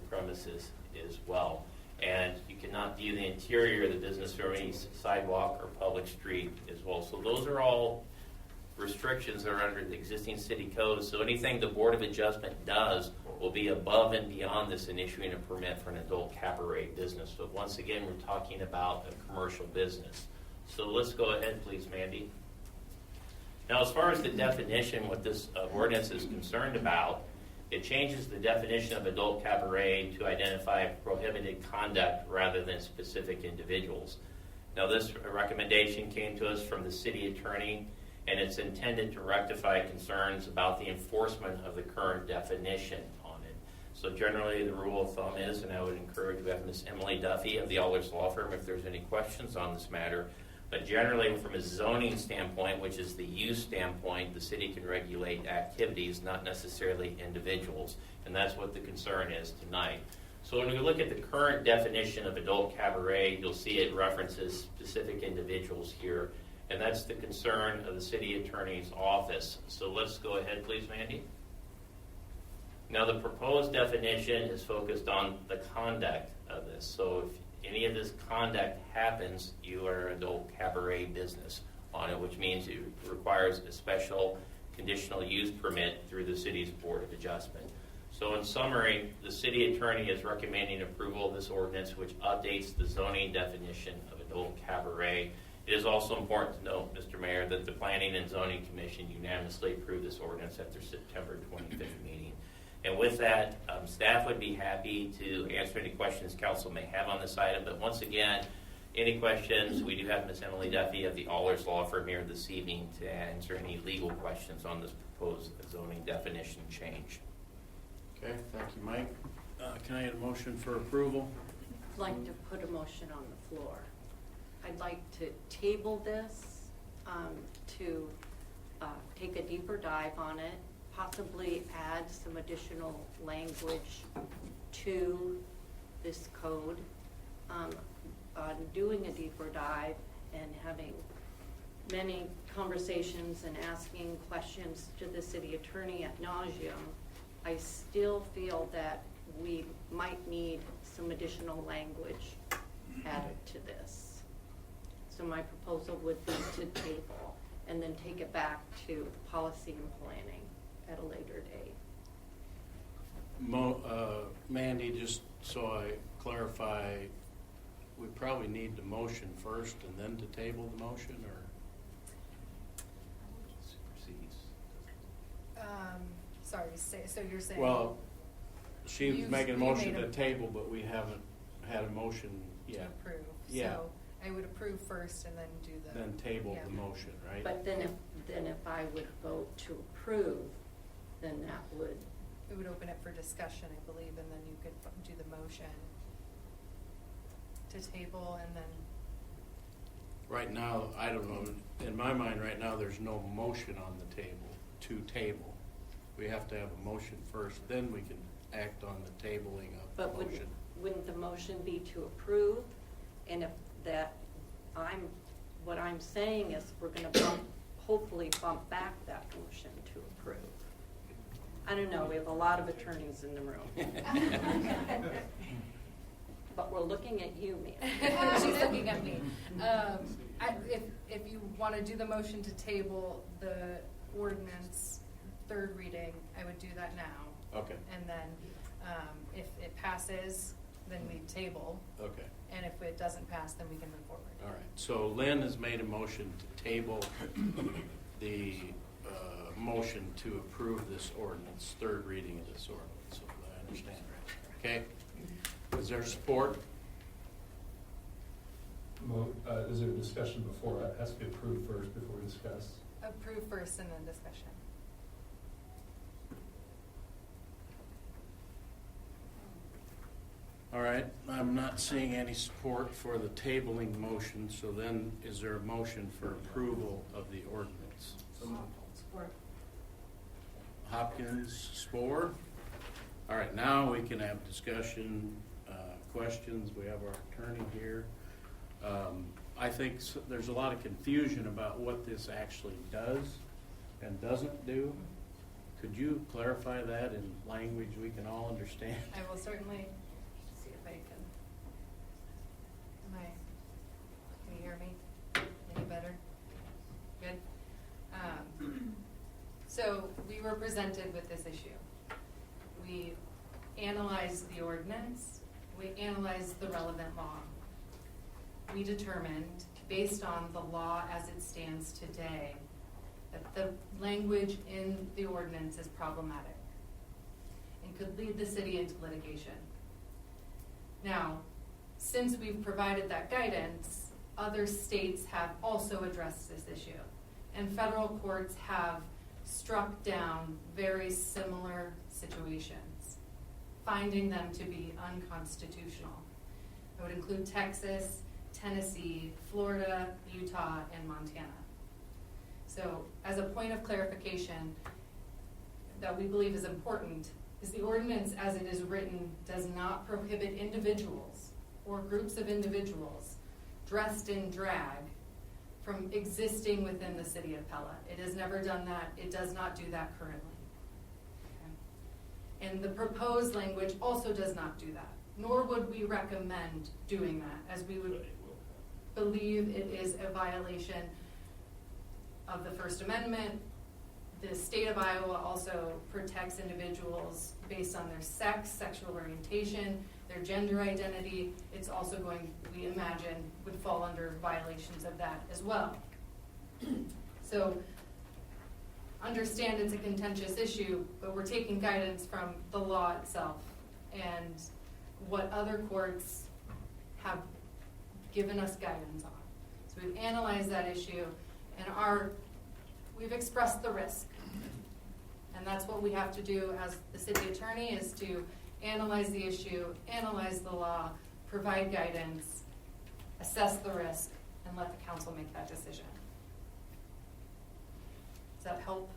premises as well. And you cannot view the interior of the business from any sidewalk or public street as well. So those are all restrictions that are under the existing city code. So anything the Board of Adjustment does will be above and beyond this in issuing a permit for an adult cabaret business. So once again, we're talking about a commercial business. So let's go ahead, please, Mandy. Now, as far as the definition, what this ordinance is concerned about, it changes the definition of adult cabaret to identify prohibited conduct rather than specific individuals. Now, this recommendation came to us from the city attorney, and it's intended to rectify concerns about the enforcement of the current definition on it. So generally, the rule of thumb is, and I would encourage we have Ms. Emily Duffy of the Allers Law Firm if there's any questions on this matter. But generally, from a zoning standpoint, which is the use standpoint, the city can regulate activities, not necessarily individuals. And that's what the concern is tonight. So when we look at the current definition of adult cabaret, you'll see it references specific individuals here. And that's the concern of the city attorney's office. So let's go ahead, please, Mandy. Now, the proposed definition is focused on the conduct of this. So if any of this conduct happens, you are an adult cabaret business on it, which means it requires a special conditional use permit through the city's Board of Adjustment. So in summary, the city attorney is recommending approval of this ordinance, which updates the zoning definition of adult cabaret. It is also important to note, Mr. Mayor, that the Planning and Zoning Commission unanimously approved this ordinance at their September 25th meeting. And with that, staff would be happy to answer any questions council may have on this item. But once again, any questions, we do have Ms. Emily Duffy of the Allers Law Firm here this evening to answer any legal questions on this proposed zoning definition change. Okay, thank you, Mike. Can I get a motion for approval? I'd like to put a motion on the floor. I'd like to table this to take a deeper dive on it, possibly add some additional language to this code. Doing a deeper dive and having many conversations and asking questions to the city attorney ad nauseum, I still feel that we might need some additional language added to this. So my proposal would be to table and then take it back to policy and planning at a later date. Mandy, just so I clarify, we probably need the motion first and then to table the motion, or? Sorry, so you're saying? Well, she's making a you motion made to table, but we haven't had a motion to yet. approve. Yeah. So I would approve first and then do the. Then table yeah. the motion, right? But then if I would vote to approve, then that would, It would open it for discussion, I believe, and then you could do the motion to table and then. Right now, I don't know, in my mind right now, there's no motion on the table, to table. We have to have a motion first, then we can act on the tabling of the but motion. wouldn't the motion be to approve? And if that, what I'm saying is we're gonna hopefully bump back that motion to approve. I don't know, we have a lot of attorneys in the room. But we're looking at you, ma'am. She's looking at me. If you want to do the motion to table the ordinance third reading, I would do that now. Okay, And then if it passes, then we table. okay, And if it doesn't pass, then we can move forward. all right. So Lynn has made a motion to table the motion to approve this ordinance, third reading of this ordinance, so I understand. Okay? Is there support? Is there a discussion before? It has to be approved first before we discuss. Approve first and then discussion. All right, I'm not seeing any support for the tabling motion, so then is there a motion for approval of the ordinance? Support. Hopkins, Spore. All right, now we can have discussion, questions. We have our attorney here. I think there's a lot of confusion about what this actually does and doesn't do. Could you clarify that in language we can all understand? I will certainly see if I can. Can you hear me any better? Good. So we were presented with this issue. We analyzed the ordinance. We analyzed the relevant law. We determined, based on the law as it stands today, that the language in the ordinance is problematic and could lead the city into litigation. Now, since we've provided that guidance, other states have also addressed this issue, and federal courts have struck down very similar situations, finding them to be unconstitutional. I would include Texas, Tennessee, Florida, Utah, and Montana. So, as a point of clarification that we believe is important, is the ordinance as it is written does not prohibit individuals or groups of individuals dressed in drag from existing within the city of Pella. It has never done that. It does not do that currently. Okay. And the proposed language also does not do that, nor would we recommend doing that, as we would believe it is a violation of the First Amendment. The state of Iowa also protects individuals based on their sex, sexual orientation, their gender identity. It's also going, we imagine, would fall under violations of that as well. So, understand it's a contentious issue, but we're taking guidance from the law itself and what other courts have given us guidance on. So we've analyzed that issue, and we've expressed the risk. And that's what we have to do as the city attorney, is to analyze the issue, analyze the law, provide guidance, assess the risk, and let the council make that decision. Does that help?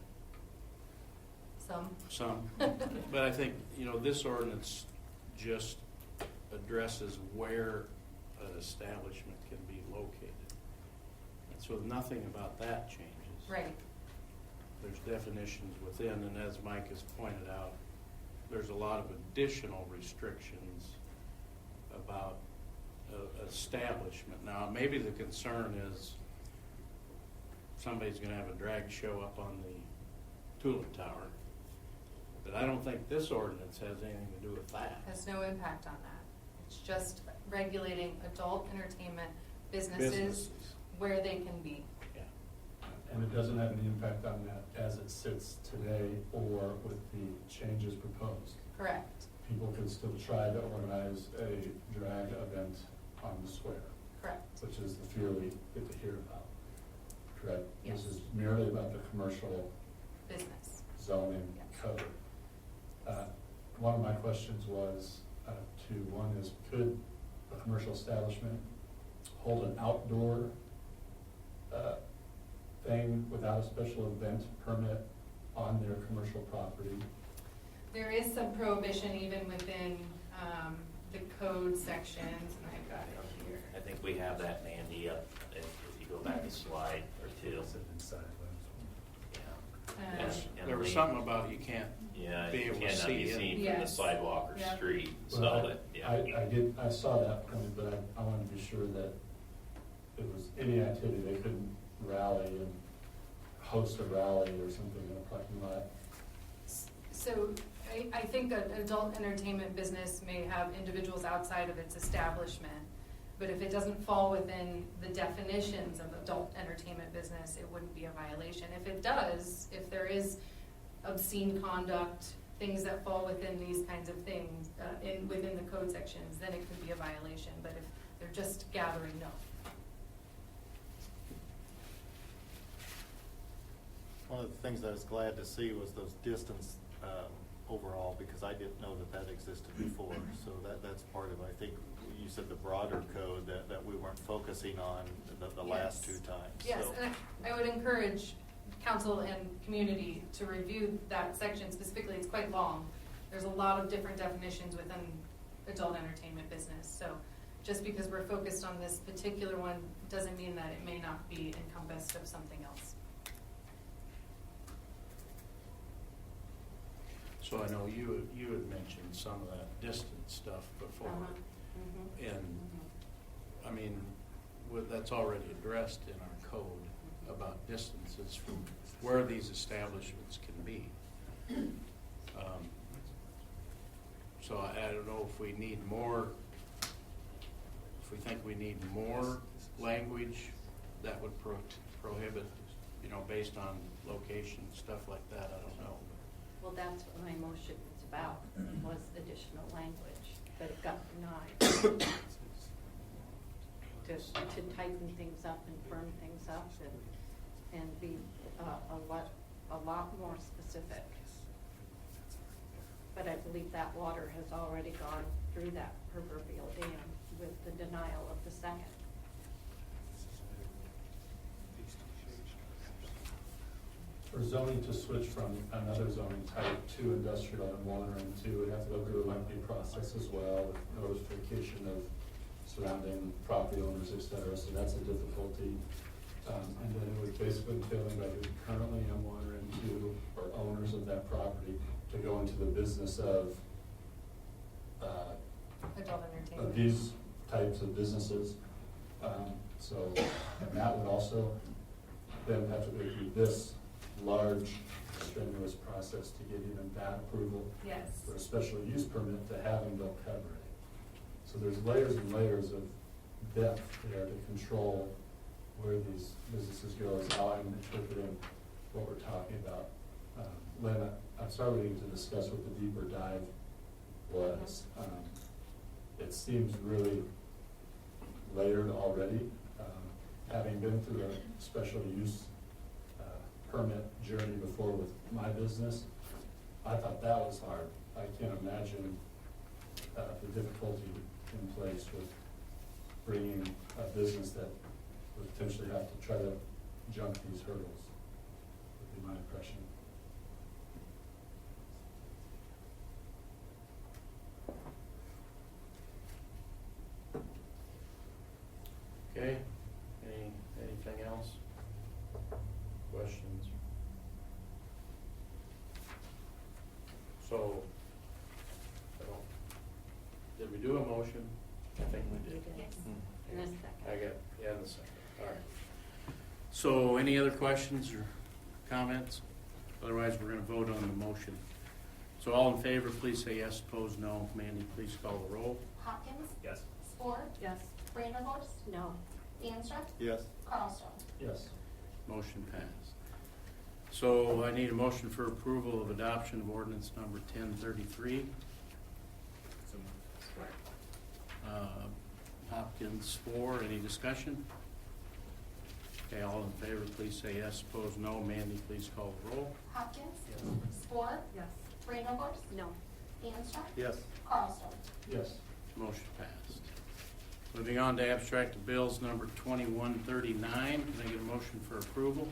Some? But I think, this ordinance just addresses where an establishment can be located. And so nothing about that changes. Right. There's definitions within, and as Mike has pointed out, there's a lot of additional restrictions about establishment. Now, maybe the concern is somebody's going to have a drag show up on the Tulip Tower, but I don't think this ordinance has anything to do with that. Has no impact on that. It's just regulating adult entertainment businesses where they can be. And it doesn't have any impact on that as it sits today or with the changes proposed. Correct. People can still try to organize a drag event on the square. Correct. Which is the fear we get to hear about. Correct? Yes. This is merely about the commercial Business. zoning Yes. code. One of my questions was, one is, could a commercial establishment hold an outdoor thing without a special event permit on their commercial property? There is some prohibition even within the code sections, and I've got it here. I think we have that, Mandy, if you go back a slide or two. Inside. Yeah. And There was we- something about you can't Yeah, be you able to cannot see be in. seen from the Yes. sidewalk or Yeah. street, so Well, that, yeah. I saw that point, but I wanted to be sure that it was any activity, they couldn't rally and host a rally or something in a parking lot. So I think an adult entertainment business may have individuals outside of its establishment, but if it doesn't fall within the definitions of adult entertainment business, it wouldn't be a violation. If it does, if there is obscene conduct, things that fall within these kinds of things, within the code sections, then it could be a violation. But if they're just gathering, no. One of the things I was glad to see was those distance overall, because I didn't know that that existed before. So that's part of, I think, you said the broader code that we weren't focusing on the last two times. Yes, So- and I would encourage council and community to review that section specifically. It's quite long. There's a lot of different definitions within adult entertainment business. So just because we're focused on this particular one doesn't mean that it may not be encompassed of something else. So I know you had mentioned some of that distance stuff before. And, I mean, that's already addressed in our code about distances from where these establishments can be. So I don't know if we need more, if we think we need more language that would prohibit, based on location, stuff like that, I don't know. Well, that's what my motion was about, was additional language, but it got denied. To tighten things up and firm things up and be a lot more specific. But I believe that water has already gone through that proverbial dam with the denial of the second. For zoning to switch from another zoning type to industrial and water and two, would have to go through a lengthy process as well with notification of surrounding property owners, et cetera, so that's a difficulty. And then it would basically entail anybody who's currently in water and two or owners of that property to go into the business of Adult entertainment. these types of businesses. And that would also then have to go through this large strenuous process to get even that approval. Yes. For a special use permit to have them go cover it. So there's layers and layers of depth there to control where these businesses go is how I'm interpreting what we're talking about. Lynn, I'm starting to discuss what the deeper dive was. It seems really layered already. Having been through a special use permit journey before with my business, I thought that was hard. I can't imagine the difficulty in place with bringing a business that would potentially have to try to jump these hurdles, would be my impression. Okay, anything else? Questions? So, did we do a motion? I think we did. Yes. In a second. I got, yeah, in a second, all right. So, any other questions or comments? Otherwise, we're gonna vote on the motion. So all in favor, please say yes, opposed no. Mandy, please call the roll. Hopkins, Yes. Spore, Yes. Vanderhorst, No. DeAnstruck, Yes. Carlstone. Yes. Motion passed. So I need a motion for approval of adoption of ordinance number 1033. Hopkins, for, any discussion? Okay, all in favor, please say yes, opposed no. Mandy, please call the roll. Hopkins, Spore, Yes. Vanderhorst, No. DeAnstruck, Yes. Carlstone. Yes. Motion passed. Moving on to abstract of bills number 2139. Can I get a motion for approval?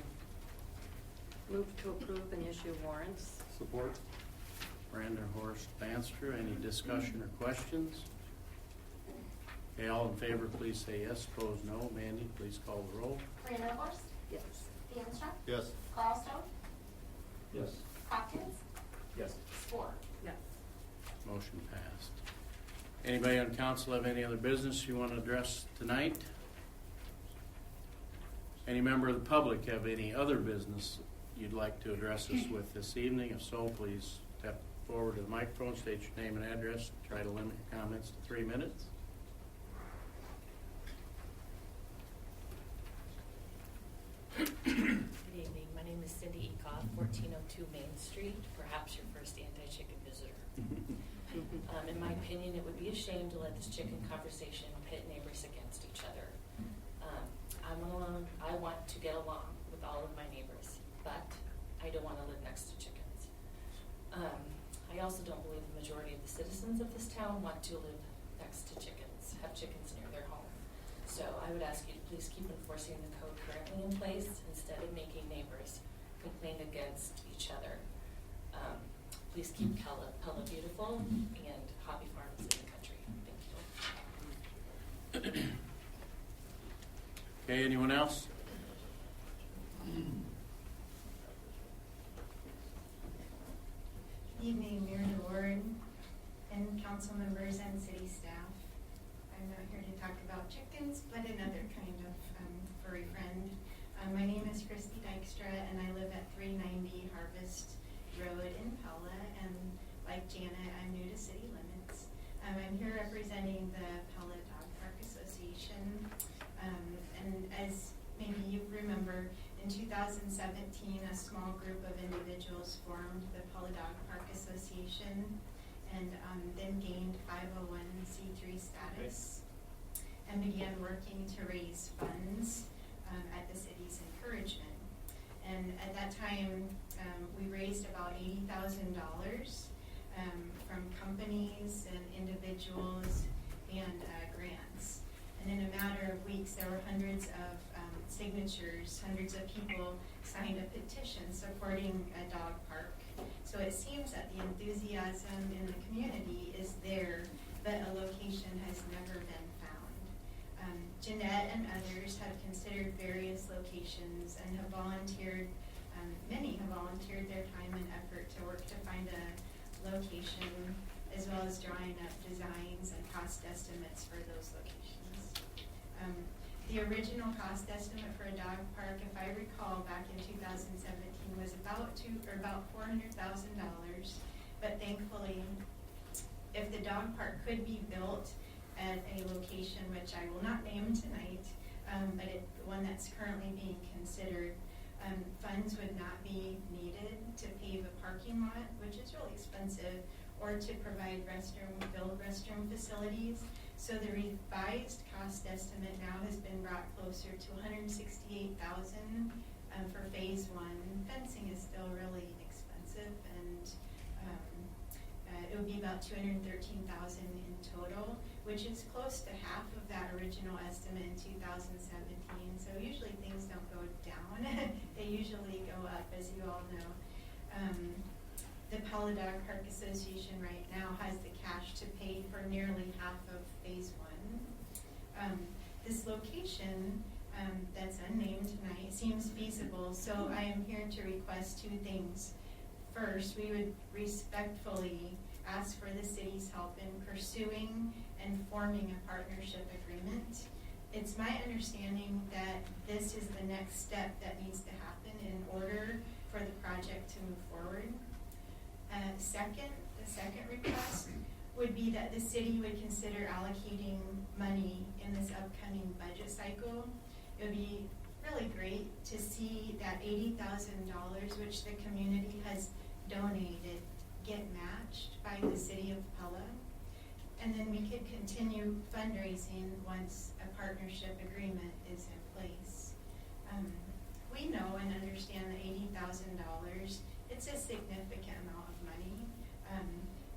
Move to approve and issue warrants. Support. Branderhorst, Banster, any discussion or questions? Okay, all in favor, please say yes, opposed no. Mandy, please call the roll. Vanderhorst, Yes. DeAnstruck, Yes. Carlstone, Yes. Hopkins, Yes. Spore. Yes. Motion passed. Anybody on council have any other business you want to address tonight? Any member of the public have any other business you'd like to address us with this evening? If so, please step forward to the microphone, state your name and address, try to limit comments to 3 minutes. Good evening. My name is Cindy Ekoff, 1402 Main Street, perhaps your first anti-chicken visitor. In my opinion, it would be a shame to let this chicken conversation pit neighbors against each other. I want to get along with all of my neighbors, but I don't want to live next to chickens. I I also don't believe the majority of the citizens of this town want to live next to chickens, have chickens near their home. So I would ask you to please keep enforcing the code currently in place instead of making neighbors complain against each other. Please keep Pella beautiful and hobby farms in the country. Thank you. Okay, anyone else? Evening, Mayor DeWard and council members and city staff. I'm not here to talk about chickens, but another kind of furry friend. My name is Christy Dykstra, and I live at 390 Harvest Road in Pella, and like Janet, I'm new to city limits. I'm here representing the Pella Dog Park Association, and as maybe you remember, in 2017, a small group of individuals formed the Pella Dog Park Association and then gained 501c3 status and began working to raise funds at the city's encouragement. And at that time, we raised about $80,000 from companies and individuals and grants. And in a matter of weeks, there were hundreds of signatures, hundreds of people signed a petition supporting a dog park. So it seems that the enthusiasm in the community is there, but a location has never been found. Jeanette and others have considered various locations and have volunteered, many have volunteered their time and effort to work to find a location, as well as drawing up designs and cost estimates for those locations. The original cost estimate for a dog park, if I recall, back in 2017 was about $400,000. But thankfully, if the dog park could be built at a location which I will not name tonight, but one that's currently being considered, funds would not be needed to pave a parking lot, which is really expensive, or to provide build restroom facilities. So the revised cost estimate now has been brought closer to $168,000 for phase one. Fencing is still really expensive, and it would be about $213,000 in total, which is close to half of that original estimate in 2017. So usually things don't go down; they usually go up, as you all know. The Pella Dog Park Association right now has the cash to pay for nearly half of phase one. This location that's unnamed tonight seems feasible, so I am here to request two things. First, we would respectfully ask for the city's help in pursuing and forming a partnership agreement. It's my understanding that this is the next step that needs to happen in order for the project to move forward. The second request would be that the city would consider allocating money in this upcoming budget cycle. It would be really great to see that $80,000, which the community has donated, get matched by the City of Pella. And then we could continue fundraising once a partnership agreement is in place. We know and understand that $80,000, it's a significant amount of money.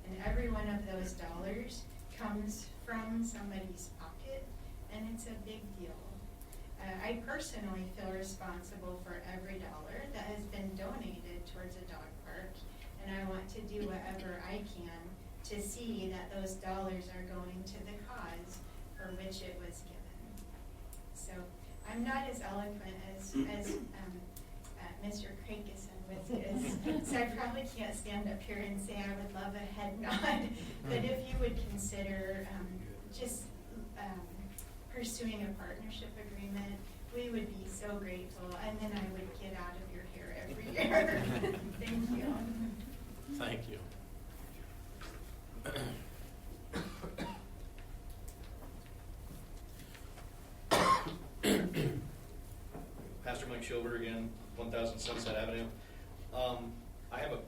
And every one of those dollars comes from somebody's pocket, and it's a big deal. I personally feel responsible for every dollar that has been donated towards a dog park, and I want to do whatever I can to see that those dollars are going to the cause for which it was given. So I'm not as eloquent as Mr. Krakis and Wiskus, so I probably can't stand up here and say I would love a head nod, but if you would consider just pursuing a partnership agreement, we would be so grateful, and then I would get out of your hair every year. Thank you. Thank you. Pastor Mike Schilber again, 1000 Sunset Avenue. I have a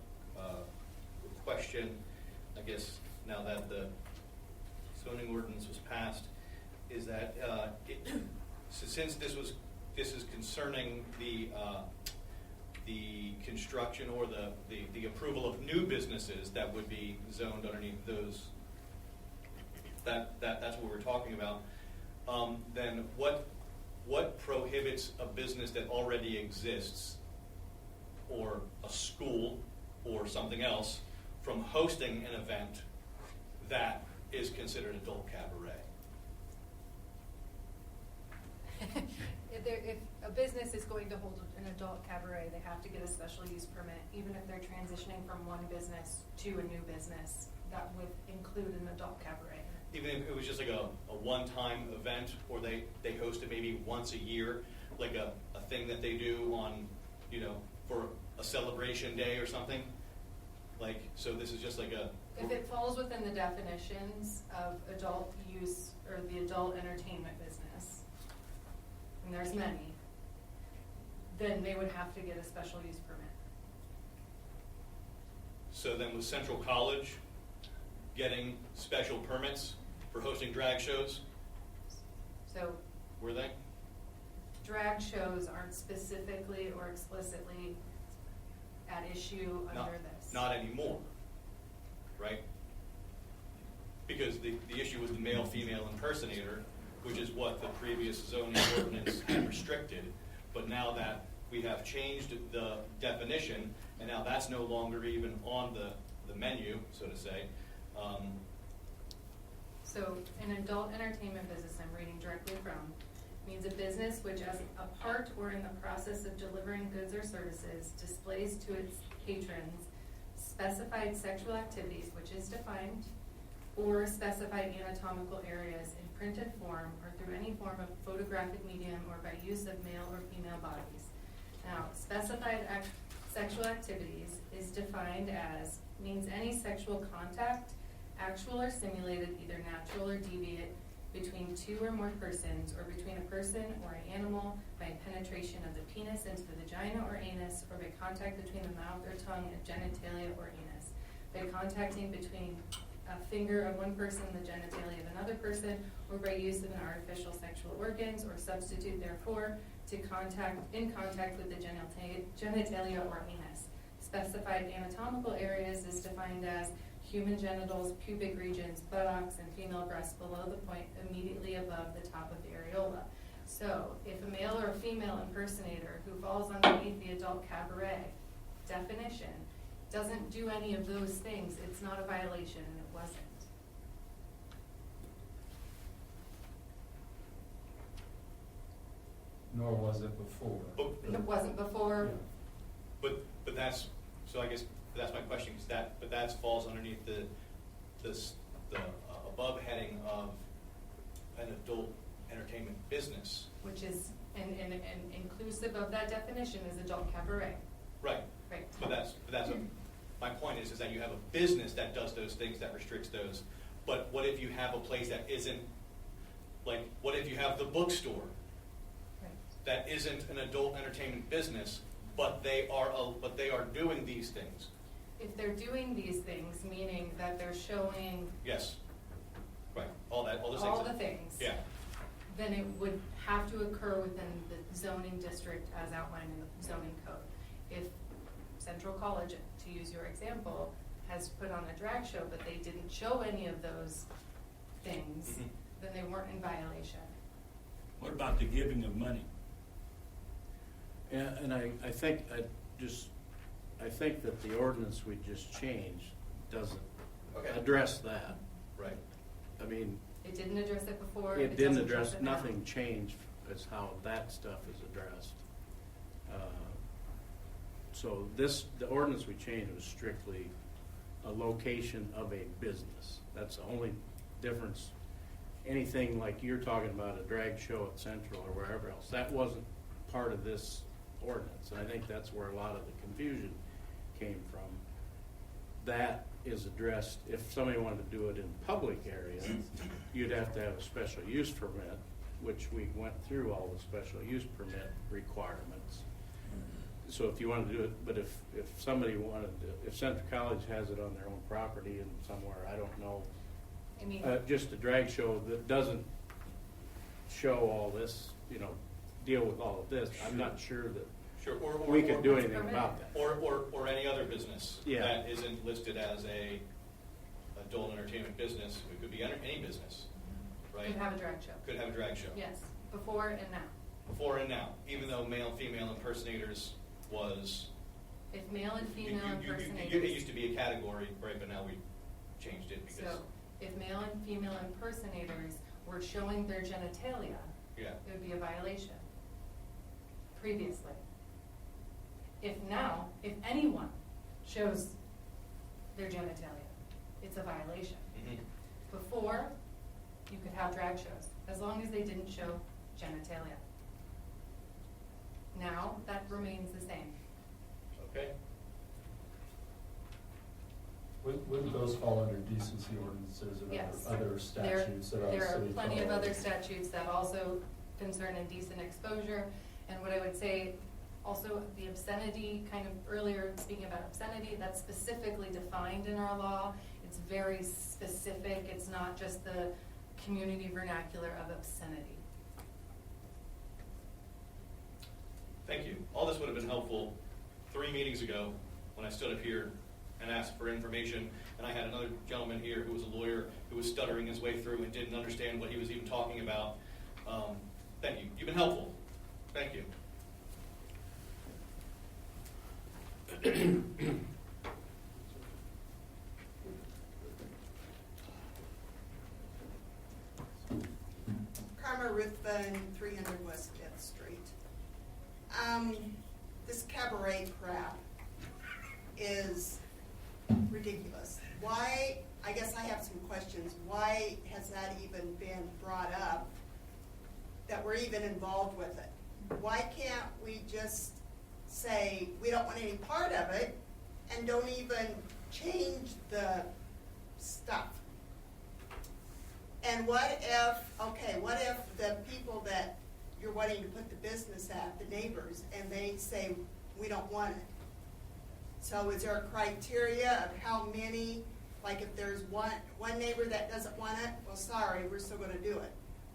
question, I guess, now that the zoning ordinance was passed, is that since this is concerning the the construction or the approval of new businesses that would be zoned underneath those, that's what we're talking about, then what prohibits a business that already exists, or a school or something else, from hosting an event that is considered adult cabaret? If a business is going to hold an adult cabaret, they have to get a special use permit, even if they're transitioning from one business to a new business. That would include an adult cabaret. Even if it was just like a one-time event, or they host it maybe once a year, like a thing that they do on, for a celebration day or something? Like, so this is just like a... If it falls within the definitions of adult use or the adult entertainment business, and there's many, then they would have to get a special use permit. So then was Central College getting special permits for hosting drag shows? So Were they? drag shows aren't specifically or explicitly at issue under this. Not anymore, right? Because the issue was the male-female impersonator, which is what the previous zoning ordinance had restricted. But now that we have changed the definition, and now that's no longer even on the menu, so to say. So an adult entertainment business, I'm reading directly from, means a business which as a part or in the process of delivering goods or services displays to its patrons specified sexual activities, which is defined, or specified anatomical areas in printed form or through any form of photographic medium or by use of male or female bodies. Now, specified sexual activities is defined as, means any sexual contact, actual or simulated, either natural or deviate, between two or more persons, or between a person or an animal by penetration of the penis into the vagina or anus, or by contact between the mouth or tongue and genitalia or anus, by contacting between a finger of one person and the genitalia of another person, or by use of an artificial sexual organs or substitute therefore in contact with the genitalia or anus. Specified anatomical areas is defined as human genitals, pubic regions, buttocks, and female breasts below the point immediately above the top of the areola. So if a male or a female impersonator who falls underneath the adult cabaret definition doesn't do any of those things, it's not a violation, and it wasn't. Nor was it before. And it wasn't before. Yeah. But that's, so I guess that's my question, is that, but that falls underneath the above heading of an adult entertainment business. Which is, and inclusive of that definition is adult cabaret. Right. Right. But that's my point is that you have a business that does those things, that restricts those. But what if you have a place that isn't, like, what if you have the bookstore that isn't an adult entertainment business, but they are doing these things? If they're doing these things, meaning that they're showing Yes. Right. All those things. all the things, Yeah. then it would have to occur within the zoning district as outlined in the zoning code. If Central College, to use your example, has put on a drag show, but they didn't show any of those things, then they weren't in violation. What about the giving of money? Yeah, and I think that the ordinance we just changed doesn't address that. Right. I mean, It didn't address it before. it didn't doesn't address, it now. nothing changed as how that stuff is addressed. So the ordinance we changed was strictly a location of a business. That's the only difference. Anything like you're talking about, a drag show at Central or wherever else, that wasn't part of this ordinance. And I think that's where a lot of the confusion came from. That is addressed, if somebody wanted to do it in public area, you'd have to have a special use permit, which we went through all the special use permit requirements. So if you wanted to do it, but if somebody wanted to, if Central College has it on their own property and somewhere, I don't know. I mean, Just a drag show that doesn't show all this, deal with all of this, I'm not sure that Sure, we could do anything about that. or any other business Yeah. that isn't listed as a adult entertainment business. It could be any business, right? Could have a drag show. Could have a drag show. Yes, before and now. Before and now, even though male and female impersonators was. If male and female It impersonators. used to be a category, right, but now we changed it because. So, if male and female impersonators were showing their genitalia, Yeah. it would be a violation. Previously. If anyone shows their genitalia, it's a violation. Mhm. Before, you could have drag shows, as long as they didn't show genitalia. Now, that remains the same. Okay. Wouldn't those fall under decency ordinances and Yes. other statutes that are There are city plenty of code? other statutes that also concern indecent exposure. And what I would say, also the obscenity, kind of earlier speaking about obscenity, that's specifically defined in our law. It's very specific. It's not just the community vernacular of obscenity. Thank you. All this would have been helpful 3 meetings ago when I stood up here and asked for information, and I had another gentleman here who was a lawyer who was stuttering his way through and didn't understand what he was even talking about. Thank you. You've been helpful. Thank you. Karma Ruthven, 300 West 5th Street. This cabaret crap is ridiculous. Why, I guess I have some questions. Why has that even been brought up, that we're even involved with it? Why can't we just say we don't want any part of it and don't even change the stuff? And what if the people that you're wanting to put the business at, the neighbors, and they say, we don't want it? So is there a criteria of how many, like if there's one neighbor that doesn't want it, well, sorry, we're still gonna do it.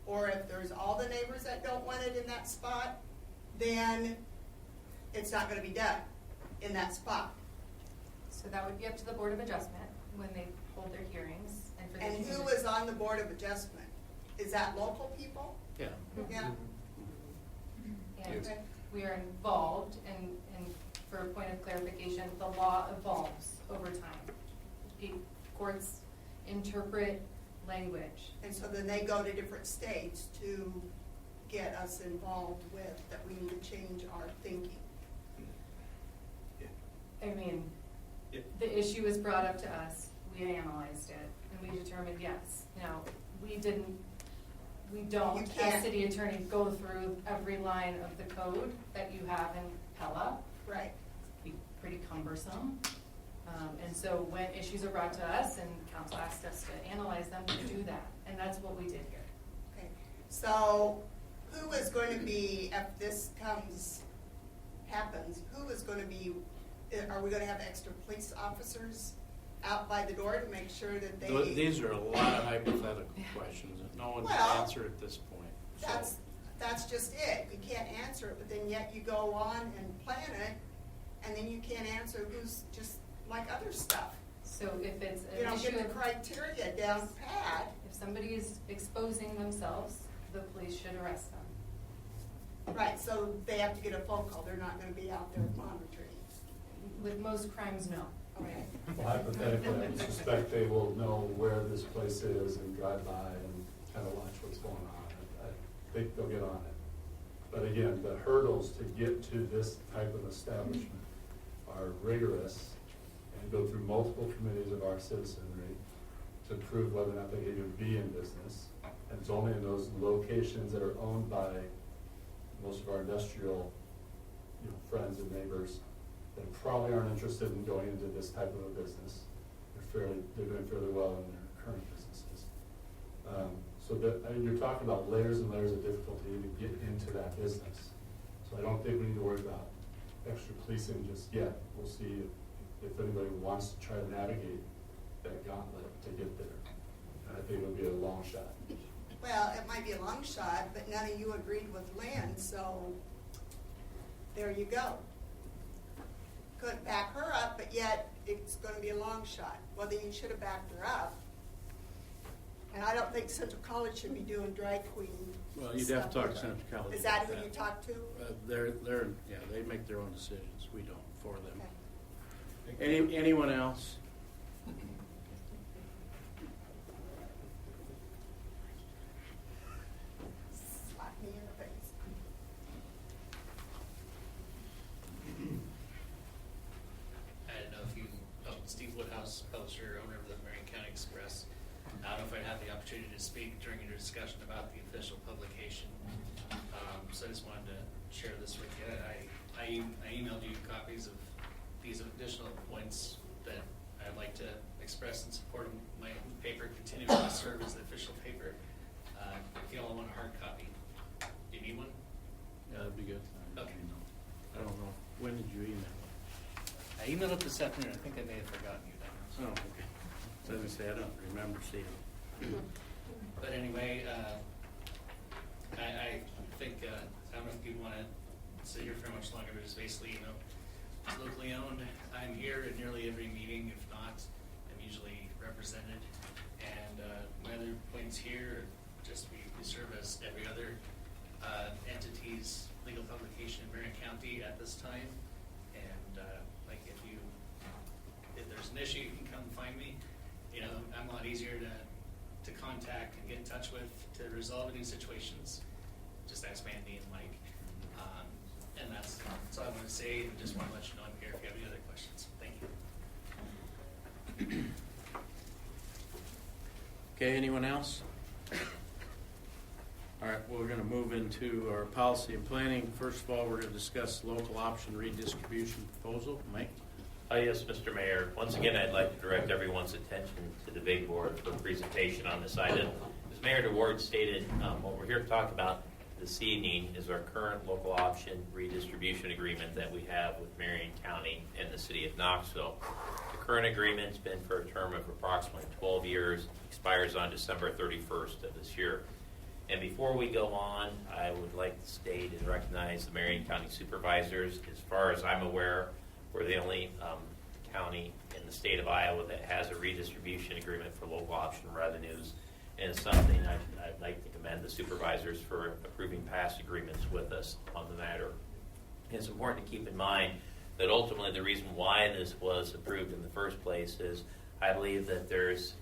Or if there's all the neighbors that don't want it in that spot, then it's not gonna be done in that spot. So that would be up to the Board of Adjustment when they hold their hearings. And who is on the Board of Adjustment? Is that local people? Yeah. Yeah. And Okay. we are involved, and for a point of clarification, the law evolves over time. Courts interpret language. And so then they go to different states to get us involved with that we need to change our thinking. I mean, Yeah. the issue was brought up to us, we analyzed it, and we determined yes. Now, we don't, You can't- as city attorney, go through every line of the code that you have in Pella. Right. It'd be pretty cumbersome. And so when issues are brought to us and council asked us to analyze them, we do that. And that's what we did here. Okay. So who is going to be, if this happens, who is going to be, are we going to have extra police officers out by the door to make sure that they? These are a lot of hypothetical questions that no one Well, can answer at this point. So- That's just it. You can't answer it, but then yet you go on and plan it, and then you can't answer who's just like other stuff. So if it's You an know, issue get the of, criteria down pat. if somebody is exposing themselves, the police should arrest them. Right, so they have to get a phone call. They're not going to be out there monitoring. With most crimes, no. Okay. Well, hypothetically, I suspect they will know where this place is and drive by and kind of watch what's going on. I think they'll get on it. But again, the hurdles to get to this type of establishment are rigorous and go through multiple committees of our citizenry to prove whether or not they can even be in business. And it's only in those locations that are owned by most of our industrial, friends and neighbors that probably aren't interested in going into this type of a business. They're doing fairly well in their current businesses. You're talking about layers and layers of difficulty to get into that business. So I don't think we need to worry about extra policing just yet. We'll see if anybody wants to try to navigate that gauntlet to get there. And I think it'll be a long shot. Well, it might be a long shot, but none of you agreed with Lynn, so there you go. couldn't back her up, but yet it's gonna be a long shot. Well, then you should have backed her up. And I don't think Central College should be doing drag queen. Well, you'd have to stuff talk to either. Central College. Is that about who you talk to? Yeah, they make their own decisions. We don't for them. Okay. Anyone else? Slap me in the face. I don't know if you, Steve Woodhouse, publisher, owner of the Marion County Express. I don't know if I'd have the opportunity to speak during your discussion about the official publication. So I just wanted to share this with you. I emailed you copies of these additional points that I'd like to express in support of my paper continuing to serve as the official paper. If you all want a hard copy, do you need one? Yeah, that'd be good. Okay. I don't know. When did you email it? I emailed it this afternoon. I think I may have forgotten you then. Oh, okay. So as I say, I don't remember seeing it. But anyway, I think, I don't know if you want to sit here for much longer, but it's basically, it's locally owned. I'm here at nearly every meeting. If not, I'm usually represented. And my other points here are just we serve as every other entity's legal publication in Marion County at this time. And like if there's an issue, you can come find me. I'm a lot easier to contact and get in touch with to resolve any situations. Just ask Mandy and Mike. And that's all I want to say, and just want to let you know I'm here if you have any other questions. Thank you. Okay, anyone else? All right, well, we're going to move into our policy and planning. First of all, we're going to discuss local option redistribution proposal. Mike? Yes, Mr. Mayor. Once again, I'd like to direct everyone's attention to the big board for a presentation on this item. As Mayor DeWard stated, what we're here to talk about this evening is our current local option redistribution agreement that we have with Marion County and the City of Knoxville. The current agreement's been for a term of approximately 12 years, expires on December 31st of this year. And before we go on, I would like to state and recognize the Marion County supervisors. As far as I'm aware, we're the only county in the state of Iowa that has a redistribution agreement for local option revenues. And it's something I'd like to commend the supervisors for approving past agreements with us on the matter. It's important to keep in mind that ultimately the reason why this was approved in the first place is I believe that there's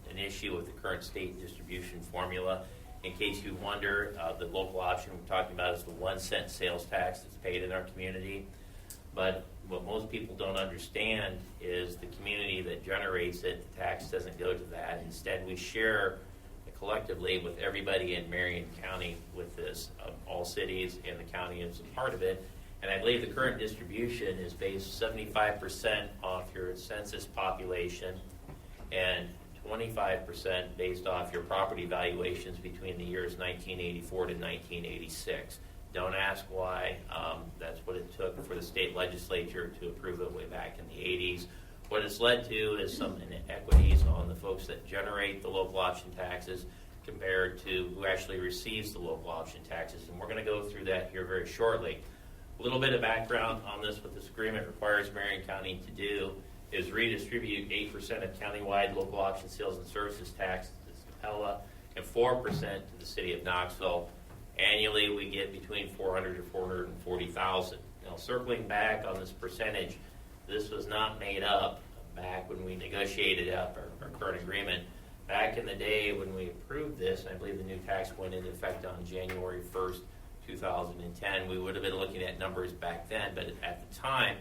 an issue with the current state distribution formula. In case you wonder, the local option we're talking about is the 1 cent sales tax that's paid in our community. But what most people don't understand is the community that generates it, the tax doesn't go to that. Instead, we share collectively with everybody in Marion County with this. All cities and the county is a part of it. And I believe the current distribution is based 75% off your census population and 25% based off your property valuations between the years 1984 to 1986. Don't ask why. That's what it took for the state legislature to approve it way back in the 80s. What it's led to is some inequities on the folks that generate the local option taxes compared to who actually receives the local option taxes. And we're going to go through that here very shortly. A little bit of background on this, what this agreement requires Marion County to do is redistribute 8% of countywide local option sales and services tax to Pella and 4% to the City of Knoxville. Annually, we get between $400,000 to $440,000. Now, circling back on this percentage, this was not made up back when we negotiated up our current agreement. Back in the day when we approved this, I believe the new tax went into effect on January 1st, 2010. We would have been looking at numbers back then, but at the time,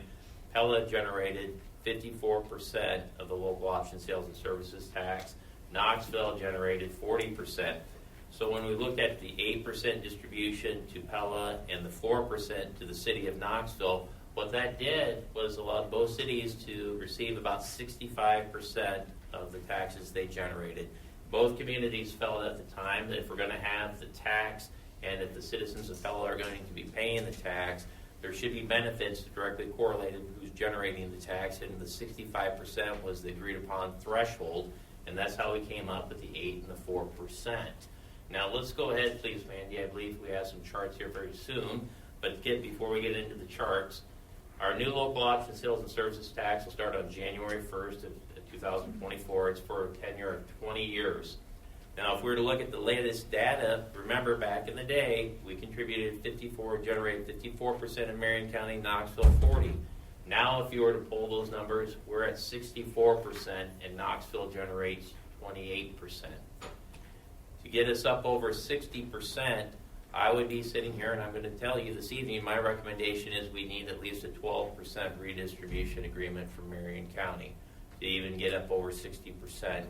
Pella generated 54% of the local option sales and services tax. Knoxville generated 40%. So when we looked at the 8% distribution to Pella and the 4% to the City of Knoxville, what that did was allowed both cities to receive about 65% of the taxes they generated. Both communities felt at the time that if we're going to have the tax and if the citizens of Pella are going to be paying the tax, there should be benefits directly correlated with who's generating the tax, and the 65% was the agreed upon threshold, and that's how we came up with the 8 and the 4%. Now let's go ahead, please, Mandy. I believe we have some charts here very soon, but before we get into the charts, Our new local option sales and services tax will start on January 1st of 2024. It's for a tenure of 20 years. Now, if we were to look at the latest data, remember back in the day, we generated 54% in Marion County, Knoxville 40%. Now, if you were to pull those numbers, we're at 64%, and Knoxville generates 28%. To get us up over 60%, I would be sitting here, and I'm going to tell you this evening, my recommendation is we need at least a 12% redistribution agreement for Marion County to even get up over 60%.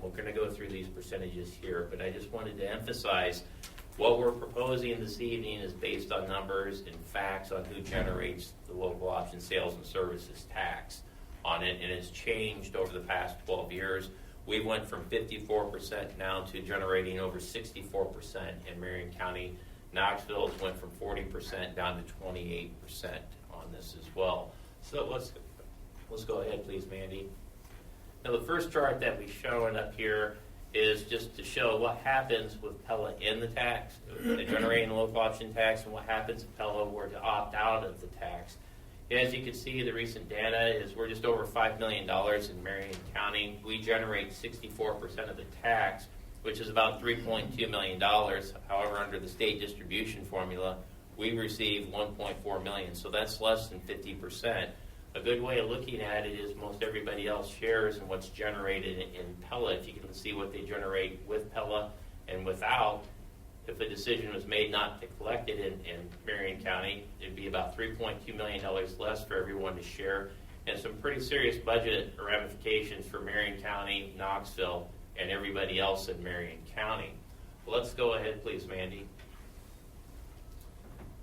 We're going to go through these percentages here, but I just wanted to emphasize what we're proposing this evening is based on numbers and facts on who generates the local option sales and services tax on it, and it's changed over the past 12 years. We went from 54% now to generating over 64% in Marion County. Knoxville went from 40% down to 28% on this as well. So let's go ahead, please, Mandy. Now, the first chart that we're showing up here is just to show what happens with Pella in the tax, generating the local option tax, and what happens if Pella were to opt out of the tax. As you can see, the recent data is we're just over $5 million in Marion County. We generate 64% of the tax, which is about $3.2 million. However, under the state distribution formula, we receive $1.4 million, so that's less than 50%. A good way of looking at it is most everybody else shares in what's generated in Pella. If you can see what they generate with Pella and without, if a decision was made not to collect it in Marion County, it'd be about $3.2 million less for everyone to share, and some pretty serious budget ramifications for Marion County, Knoxville, and everybody else in Marion County. Let's go ahead, please, Mandy.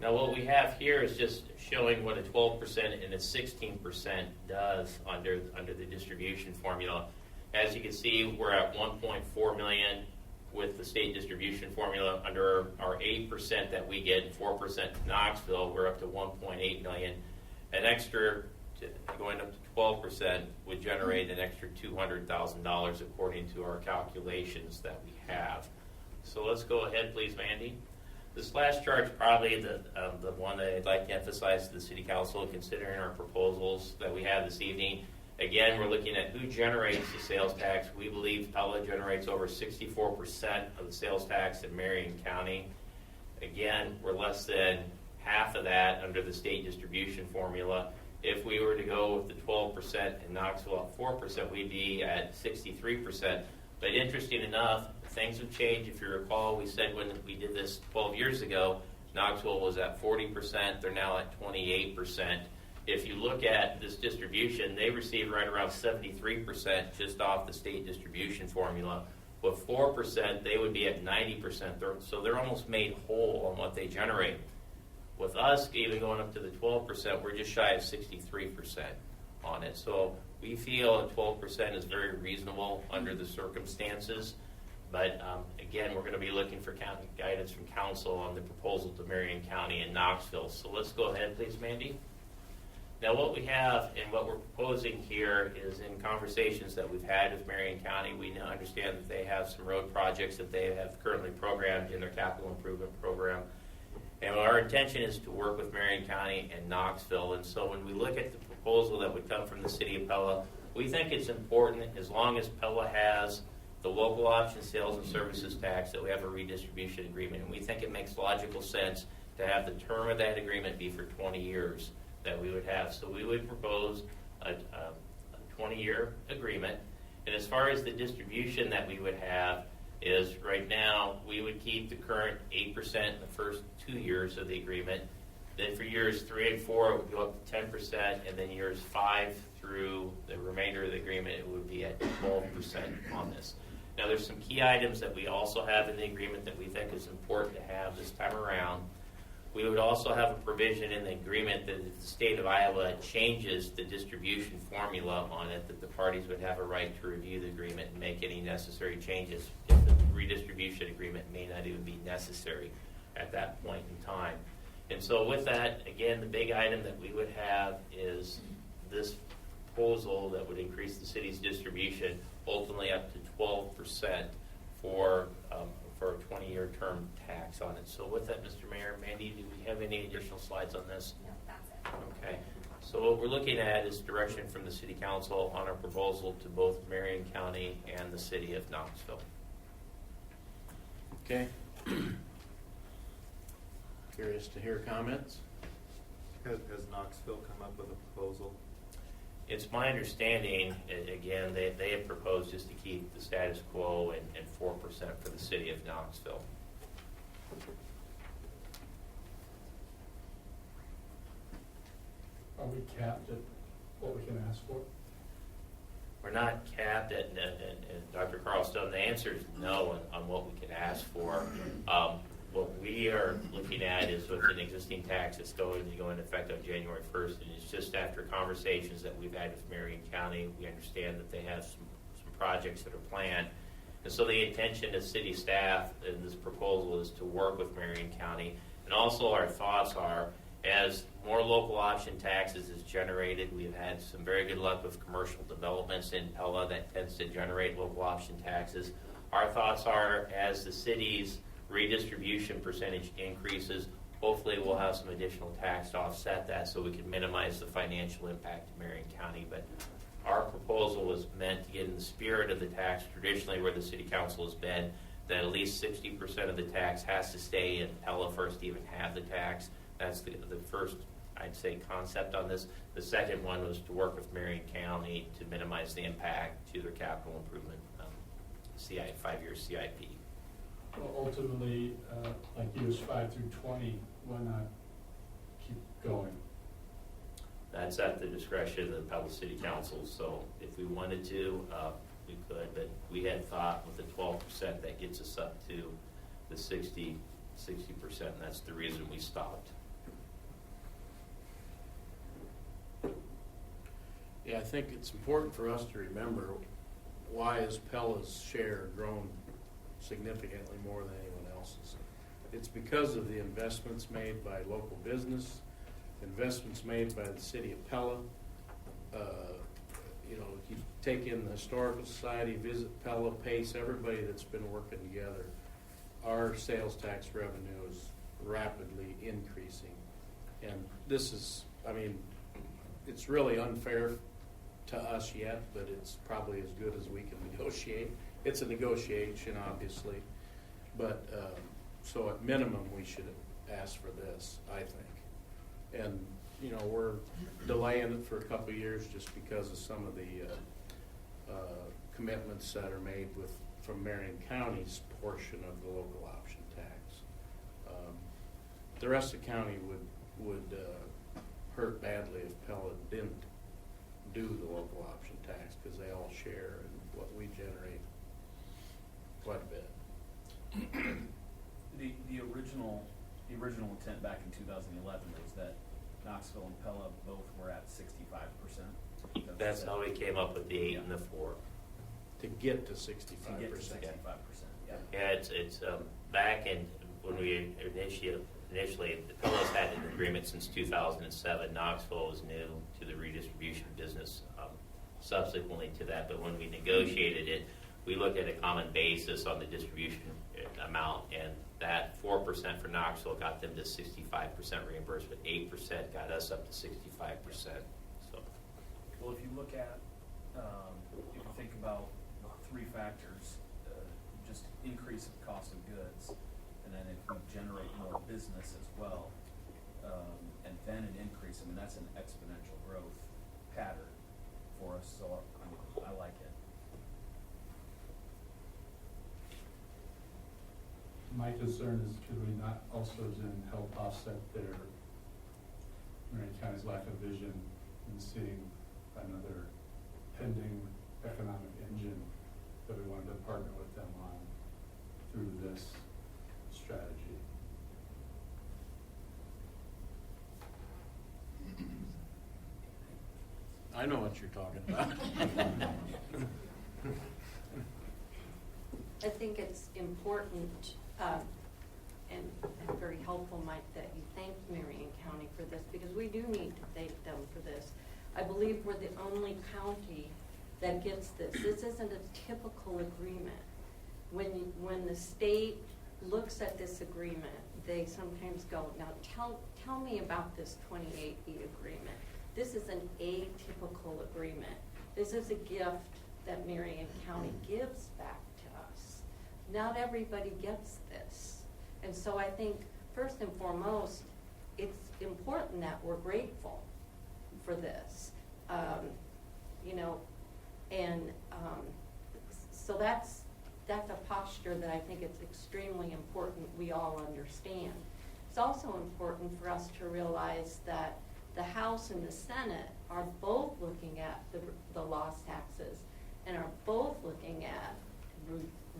Now, what we have here is just showing what a 12% and a 16% does under the distribution formula. As you can see, we're at 1.4 million with the state distribution formula. Under our 8% that we get, and 4% to Knoxville, we're up to 1.8 million. An extra, going up to 12%, would generate an extra $200,000 according to our calculations that we have. So let's go ahead, please, Mandy. This last chart is probably the one that I'd like to emphasize to the City Council, considering our proposals that we have this evening. Again, we're looking at who generates the sales tax. We believe Pella generates over 64% of the sales tax in Marion County. Again, we're less than half of that under the state distribution formula. If we were to go with the 12% and Knoxville at 4%, we'd be at 63%. But interesting enough, things have changed. If you recall, we said when we did this 12 years ago, Knoxville was at 40%. They're now at 28%. If you look at this distribution, they receive right around 73% just off the state distribution formula. With 4%, they would be at 90%. So they're almost made whole on what they generate. With us even going up to the 12%, we're just shy of 63% on it. So we feel 12% is very reasonable under the circumstances. But again, we're going to be looking for guidance from council on the proposal to Marion County and Knoxville. So let's go ahead, please, Mandy. Now, what we have and what we're proposing here is in conversations that we've had with Marion County, we now understand that they have some road projects that they have currently programmed in their capital improvement program. And our intention is to work with Marion County and Knoxville. And so when we look at the proposal that would come from the City of Pella, we think it's important, as long as Pella has the local option sales and services tax, that we have a redistribution agreement. And we think it makes logical sense to have the term of that agreement be for 20 years that we would have. So we would propose a 20-year agreement. And as far as the distribution that we would have is right now, we would keep the current 8% in the first 2 years of the agreement. Then for years 3 and 4, it would go up to 10%. And then years 5 through the remainder of the agreement, it would be at 12% on this. Now, there's some key items that we also have in the agreement that we think is important to have this time around. We would also have a provision in the agreement that if the state of Iowa changes the distribution formula on it, that the parties would have a right to review the agreement and make any necessary changes if the redistribution agreement may not even be necessary at that point in time. And so with that, again, the big item that we would have is this proposal that would increase the city's distribution ultimately up to 12% for a 20-year term tax on it. So with that, Mr. Mayor, Mandy, do we have any additional slides on this? No, that's it. Okay. So what we're looking at is direction from the City Council on our proposal to both Marion County and the City of Knoxville. Okay. Curious to hear comments? Has Knoxville come up with a proposal? It's my understanding, again, they have proposed just to keep the status quo and 4% for the City of Knoxville. Are we capped at what we can ask for? We're not capped at, and Dr. Carlstone, the answer is no on what we can ask for. What we are looking at is with an existing tax that's going to go into effect on January 1st, and it's just after conversations that we've had with Marion County, we understand that they have some projects that are planned. And so the intention of city staff in this proposal is to work with Marion County. And also our thoughts are, as more local option taxes is generated, we've had some very good luck with commercial developments in Pella that tends to generate local option taxes. Our thoughts are, as the city's redistribution percentage increases, hopefully we'll have some additional tax to offset that so we can minimize the financial impact to Marion County. But our proposal was meant to get in the spirit of the tax traditionally where the City Council has been, that at least 60% of the tax has to stay in Pella first to even have the tax. That's the first, I'd say, concept on this. The second one was to work with Marion County to minimize the impact to their capital improvement 5-year CIP. Well, ultimately, like years 5 through 20, why not keep going? That's at the discretion of the Pella City Council. So if we wanted to, we could, but we had thought with the 12% that gets us up to the 60%, and that's the reason we stopped. Yeah, I think it's important for us to remember, why has Pella's share grown significantly more than anyone else's? It's because of the investments made by local business, investments made by the City of Pella. You take in the Historical Society, Visit Pella, PACE, everybody that's been working together. Our sales tax revenue is rapidly increasing. And this is, it's really unfair to us yet, but it's probably as good as we can negotiate. It's a negotiation, obviously, but so at minimum we should ask for this, I think. And we're delaying it for a couple of years just because of some of the commitments that are made from Marion County's portion of the local option tax. The rest of the county would hurt badly if Pella didn't do the local option tax, because they all share in what we generate quite a bit. The original intent back in 2011 was that Knoxville and Pella both were at 65%. That's how we came up with the 8 and the 4. To get to 65%. To get to 65%, yeah. Yeah, it's back in when we initially, the Pella's had an agreement since 2007. Knoxville was new to the redistribution business subsequently to that. But when we negotiated it, we looked at a common basis on the distribution amount, and that 4% for Knoxville got them to 65% reimbursement. 8% got us up to 65%. So, well, if you look at, if you think about 3 factors, just increase of cost of goods, and then if we generate more business as well, and then an increase, that's an exponential growth pattern for us. So I like it. My concern is, could we not also then help offset their Marion County's lack of vision in seeing another pending economic engine that we wanted to partner with them on through this strategy? I know what you're talking about. I think it's important and very helpful, Mike, that you thank Marion County for this, because we do need to thank them for this. I believe we're the only county that gets this. This isn't a typical agreement. When the state looks at this agreement, they sometimes go, now tell me about this 28E agreement. this is an atypical agreement. This is a gift that Marion County gives back to us. Not everybody gets this. And so I think, first and foremost, it's important that we're grateful for this. So that's a posture that I think it's extremely important we all understand. It's also important for us to realize that the House and the Senate are both looking at the lost taxes and are both looking at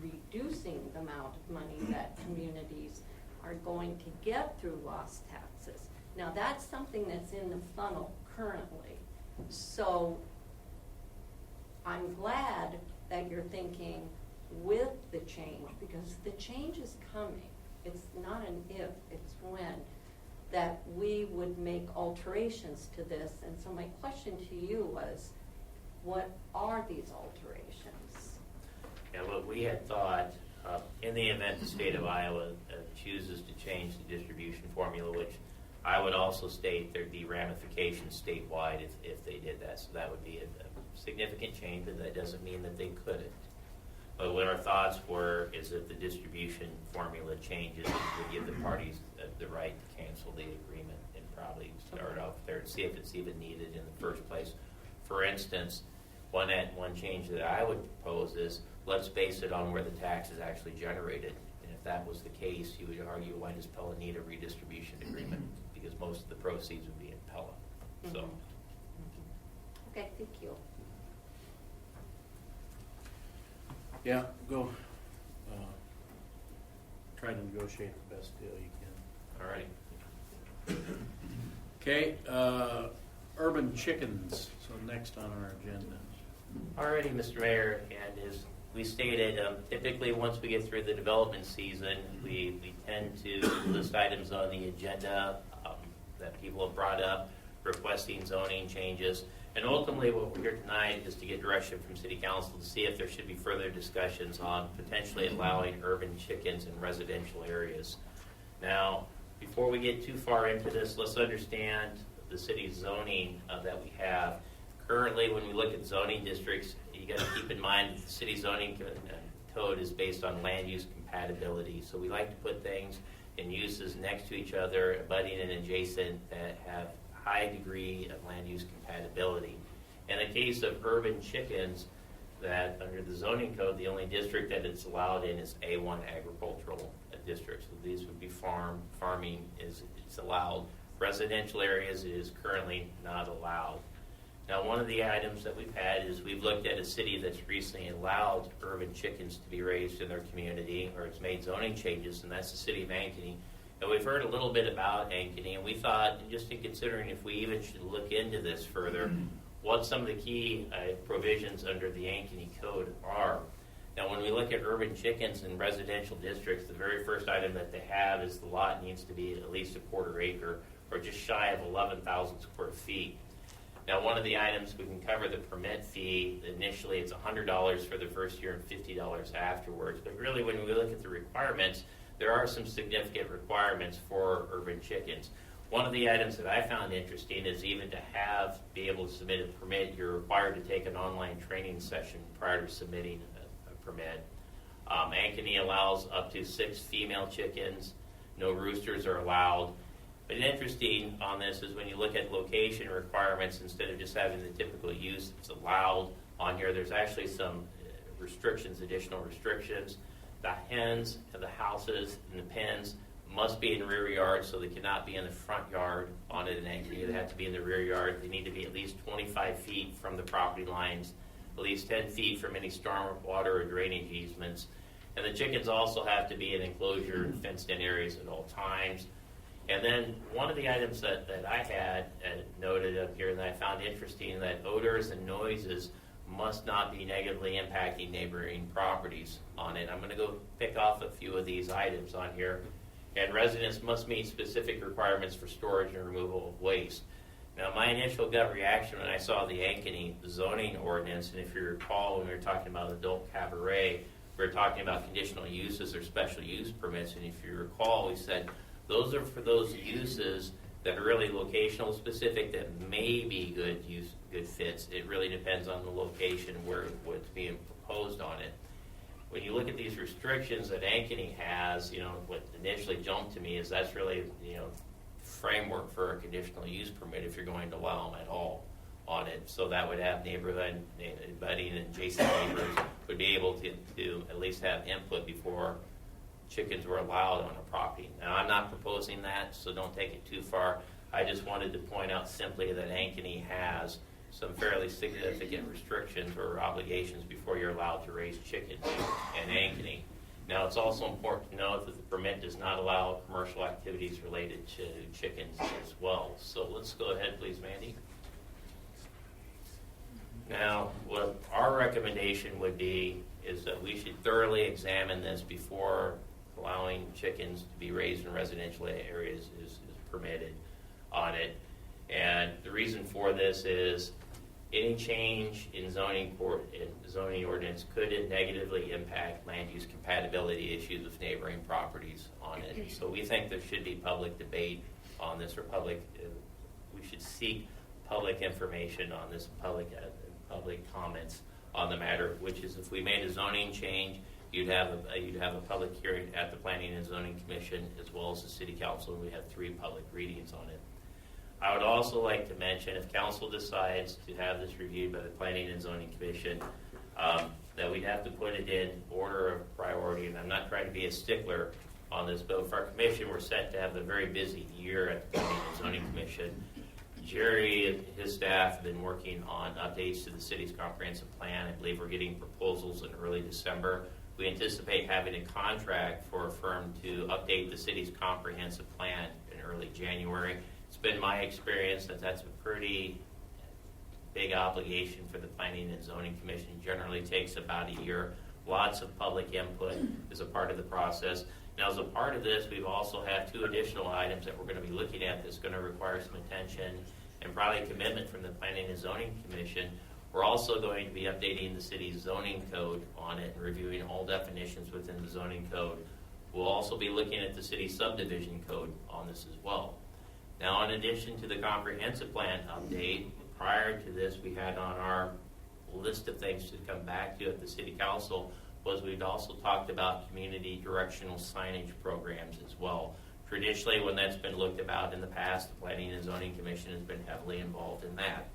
reducing the amount of money that communities are going to get through lost taxes. Now, that's something that's in the funnel currently. So I'm glad that you're thinking with the change, because the change is coming. It's not an if, it's when, that we would make alterations to this. And so my question to you was, what are these alterations? Yeah, what we had thought, in the event the state of Iowa chooses to change the distribution formula, which I would also state there'd be ramifications statewide if they did that. So that would be a significant change, but that doesn't mean that they couldn't. But what our thoughts were is that the distribution formula changes would give the parties the right to cancel the agreement and probably start off there and see if it's even needed in the first place. For instance, one change that I would propose is let's base it on where the tax is actually generated. And if that was the case, you would argue, why does Pella need a redistribution agreement? Because most of the proceeds would be in Pella. So. Okay, thank you. Yeah, go try to negotiate the best deal you can. All right. Okay, urban chickens, so next on our agenda. Alrighty, Mr. Mayor, and as we stated, typically once we get through the development season, we tend to list items on the agenda that people have brought up, requesting zoning changes. And ultimately what we're here tonight is to get direction from City Council to see if there should be further discussions on potentially allowing urban chickens in residential areas. Now, before we get too far into this, let's understand the city's zoning that we have. Currently, when we look at zoning districts, you got to keep in mind that the city zoning code is based on land use compatibility. So we like to put things and uses next to each other, abutting and adjacent, that have high degree of land use compatibility. In the case of urban chickens, that under the zoning code, the only district that it's allowed in is A1 agricultural district. So these would be farming is allowed. Residential areas is currently not allowed. Now, one of the items that we've had is we've looked at a city that's recently allowed urban chickens to be raised in their community, or it's made zoning changes, and that's the city of Ankeny. And we've heard a little bit about Ankeny, and we thought, just in considering if we even should look into this further, what some of the key provisions under the Ankeny code are. Now, when we look at urban chickens in residential districts, the very first item that they have is the lot needs to be at least a quarter acre, or just shy of 11,000 square feet. Now, one of the items, we can cover the permit fee. Initially, it's $100 for the first year and $50 afterwards. But really, when we look at the requirements, there are some significant requirements for urban chickens. One of the items that I found interesting is even to be able to submit a permit, you're required to take an online training session prior to submitting a permit. Ankeny allows up to 6 female chickens. No roosters are allowed. But interesting on this is when you look at location requirements, instead of just having the typical use that's allowed on here, there's actually some restrictions, additional restrictions. The hens and the houses and the pens must be in the rear yard, so they cannot be in the front yard on it in Ankeny. They have to be in the rear yard. They need to be at least 25 feet from the property lines, at least 10 feet from any storm water or drainage easements. And the chickens also have to be in enclosure and fenced-in areas at all times. And then one of the items that I had noted up here that I found interesting, that odors and noises must not be negatively impacting neighboring properties on it. I'm going to go pick off a few of these items on here. And residents must meet specific requirements for storage and removal of waste. Now, my initial gut reaction when I saw the Ankeny zoning ordinance, and if you recall when we were talking about adult cabaret, we were talking about conditional uses or special use permits, and if you recall, we said those are for those uses that are really locational specific that may be good fits. It really depends on the location where what's being proposed on it. When you look at these restrictions that Ankeny has, what initially jumped to me is that's really, framework for a conditional use permit if you're going to allow them at all on it. So that would have neighborhood, budding and adjacent neighbors would be able to at least have input before chickens were allowed on a property. Now, I'm not proposing that, so don't take it too far. I just wanted to point out simply that Ankeny has some fairly significant restrictions or obligations before you're allowed to raise chickens in Ankeny. Now, it's also important to note that the permit does not allow commercial activities related to chickens as well. So let's go ahead, please, Mandy. Now, what our recommendation would be is that we should thoroughly examine this before allowing chickens to be raised in residential areas is permitted on it. And the reason for this is any change in zoning ordinance could negatively impact land use compatibility issues with neighboring properties on it. So we think there should be public debate on this, or we should seek public information on this, public comments on the matter, which is if we made a zoning change, you'd have a public hearing at the Planning and Zoning Commission as well as the City Council, and we have 3 public readings on it. I would also like to mention, if council decides to have this reviewed by the Planning and Zoning Commission, that we'd have to put it in order of priority. And I'm not trying to be a stickler on this, but for our commission, we're set to have a very busy year at the Planning and Zoning Commission. Jerry and his staff have been working on updates to the city's comprehensive plan. I believe we're getting proposals in early December. We anticipate having a contract for a firm to update the city's comprehensive plan in early January. It's been my experience that that's a pretty big obligation for the Planning and Zoning Commission. Generally takes about a year. Lots of public input is a part of the process. Now, as a part of this, we've also have 2 additional items that we're going to be looking at that's going to require some attention and probably a commitment from the Planning and Zoning Commission. We're also going to be updating the city's zoning code on it and reviewing all definitions within the zoning code. We'll also be looking at the city subdivision code on this as well. Now, in addition to the comprehensive plan update, prior to this, we had on our list of things to come back to at the City Council was we'd also talked about community directional signage programs as well. Traditionally, when that's been looked about in the past, the Planning and Zoning Commission has been heavily involved in that.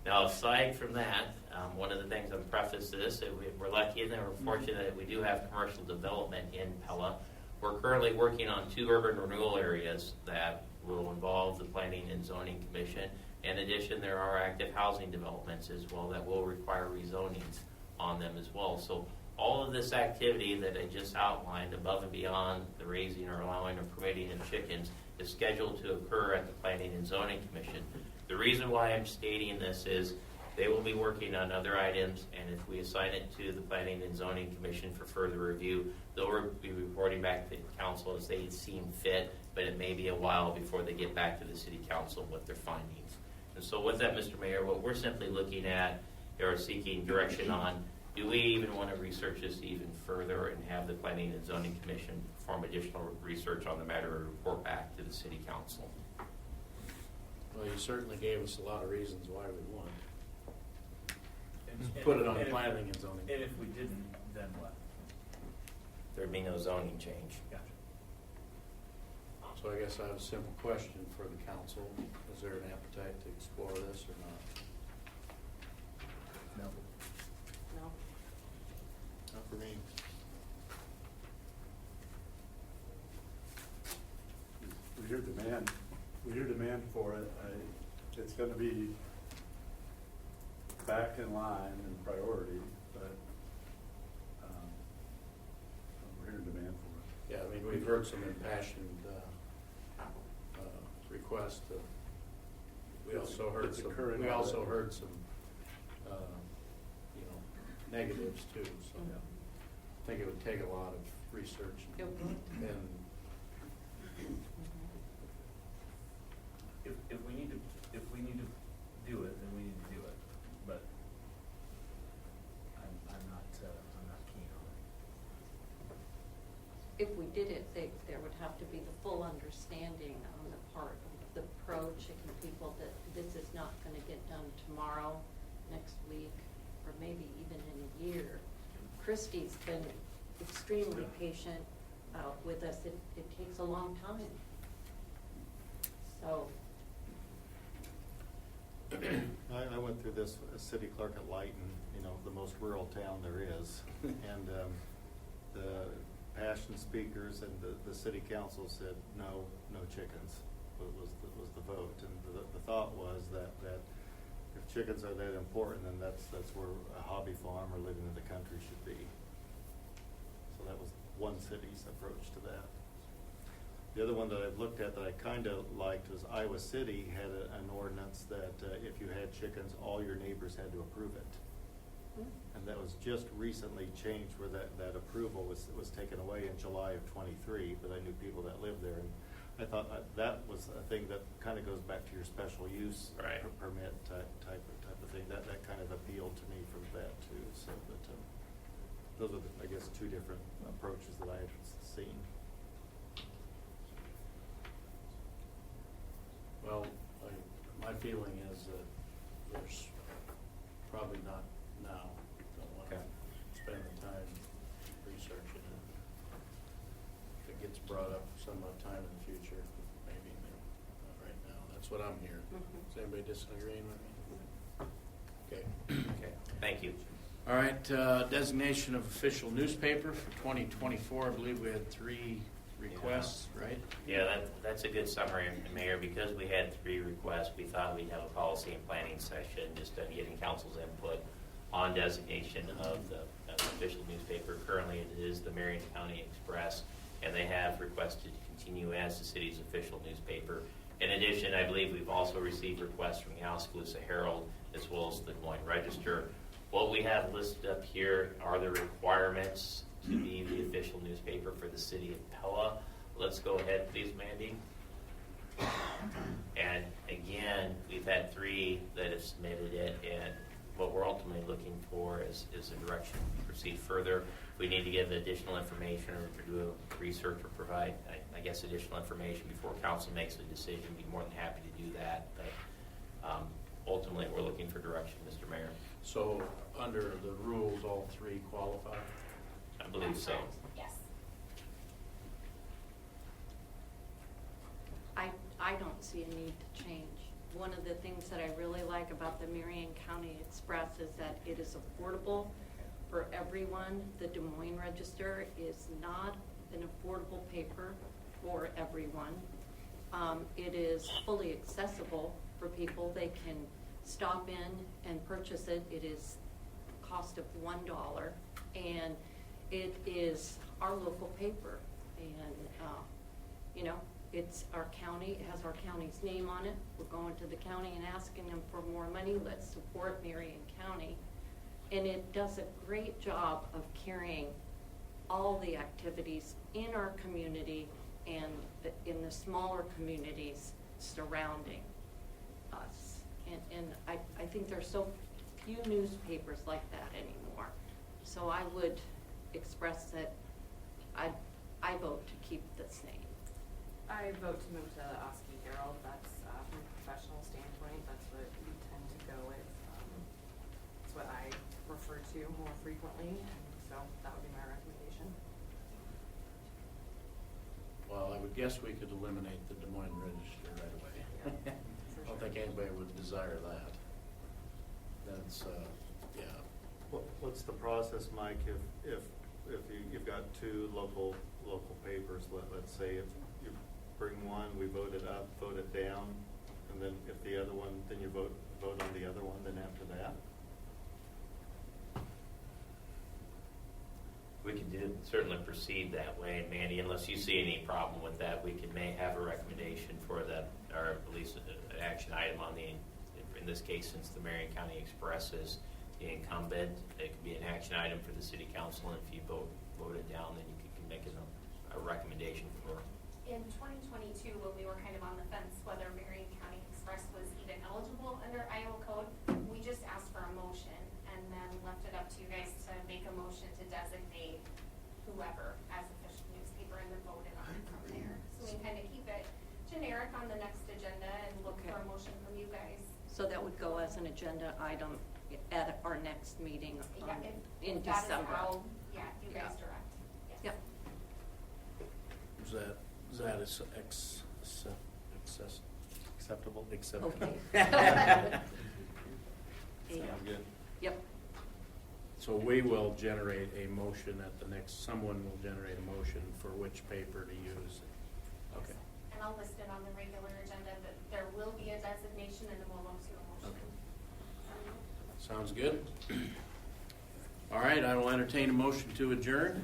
Now, aside from that, one of the things I've prefaced this, we're lucky and we're fortunate that we do have commercial development in Pella. We're currently working on 2 urban renewal areas that will involve the Planning and Zoning Commission. In addition, there are active housing developments as well that will require rezonings on them as well. So all of this activity that I just outlined above and beyond the raising or allowing or permitting of chickens is scheduled to occur at the Planning and Zoning Commission. The reason why I'm stating this is they will be working on other items, and if we assign it to the Planning and Zoning Commission for further review, they'll be reporting back to the council as they seem fit, but it may be a while before they get back to the City Council with their findings. And so with that, Mr. Mayor, what we're simply looking at or seeking direction on, do we even want to research this even further and have the Planning and Zoning Commission perform additional research on the matter and report back to the City Council? Well, you certainly gave us a lot of reasons why we want. Put it on planning and zoning. And if we didn't, then what? There'd be no zoning change. Gotcha. So I guess I have a simple question for the council. Is there an appetite to explore this or not? No. No. Not for me. We hear demand for it. It's going to be back in line and priority, but we're hearing demand for it. Yeah, I mean, we've heard some impassioned requests. We also heard It's some. occurring We also already. heard some, negatives too. So I think it would take a lot of research It would. and If we need to do it, then we need to do it. But I'm not keen on it. If we did it, there would have to be the full understanding on the part of the chicken people that this is not gonna get done tomorrow, next week, or maybe even in a year. Christie's been extremely patient with us. It takes a long time. So. I went through this as city clerk at Lighton, the most rural town there is. And the passion speakers and the city council said, no chickens, was the vote. And the thought was that if chickens are that important, then that's where a hobby farm or living in the country should be. So that was one city's approach to that. The other one that I've looked at that I kind of liked was Iowa City had an ordinance that if you had chickens, all your neighbors had to approve it. And that was just recently changed where that approval was taken away in July of '23, but I knew people that lived there. And I thought that was a thing that kind of goes back to your special use permit type of thing. That kind of appealed to me from that too. So but those are, I guess, two different approaches that I had seen. Well, my feeling is that there's probably not now. Don't want to spend the time researching it. If it gets brought up some time in the future, maybe not right now. That's what I'm hearing. Is anybody disagreeing with me? Okay. Thank you. All right, designation of official newspaper for 2024. I believe we had 3 requests, right? Yeah, that's a good summary, Mayor. Because we had 3 requests, we thought we'd have a policy and planning session just on getting council's input on designation of the official newspaper. Currently, it is the Marion County Express, and they have requested to continue as the city's official newspaper. In addition, I believe we've also received requests from the Oskaloosa Herald as well as the Des Moines Register. What we have listed up here are the requirements to be the official newspaper for the City of Pella. Let's go ahead, please, Mandy. And again, we've had 3 that have submitted it, and what we're ultimately looking for is a direction to proceed further. We need to give additional information or do research or provide, I guess, additional information before council makes a decision. Be more than happy to do that, but ultimately we're looking for direction, Mr. Mayor. So under the rules, all 3 qualify? I believe so. Yes. I don't see a need to change. One of the things that I really like about the Marion County Express is that it is affordable for everyone. The Des Moines Register is not an affordable paper for everyone. It is fully accessible for people. They can stop in and purchase it. It is a cost of $1, and it is our local paper. And it's our county. It has our county's name on it. We're going to the county and asking them for more money. Let's support Marion County. And it does a great job of carrying all the activities in our community and in the smaller communities surrounding us. And I think there's so few newspapers like that anymore. So I would express that I vote to keep the same. I vote to move to the Oski Herald. That's from a professional standpoint. That's what we tend to go with. It's what I refer to more frequently, and so that would be my recommendation. Well, I would guess we could eliminate the Des Moines Register right away. Yeah, I don't think anybody would desire that. That's, yeah. What's the process, Mike, if you've got 2 local papers, let's say if you bring one, we vote it up, vote it down, and then if the other one, then you vote on the other one, then after that? We can certainly proceed that way, and Mandy, unless you see any problem with that, we may have a recommendation for or at least an action item on in this case, since the Marion County Express is the incumbent, it could be an action item for the city council, and if you vote it down, then you can make a recommendation for. In 2022, when we were kind of on the fence whether Marion County Express was even eligible under Iowa code, we just asked for a motion and then left it up to you guys to make a motion to designate whoever as official newspaper and then voted on it from there. So we kind of keep it generic on the next agenda and look for a motion from you guys. So that would go as an agenda item at our next meeting Yeah, in if that is December. how, yeah, you guys Yeah. direct. Yes. Yep. Is that acceptable? Acceptable. Okay. Sounds good. Yep. So we will generate a motion at the next, someone will generate a motion for which paper to use. Okay. And I'll list it on the regular agenda, that there will be a designation and then we'll look to a motion. Sounds good. All right, I will entertain a motion to adjourn.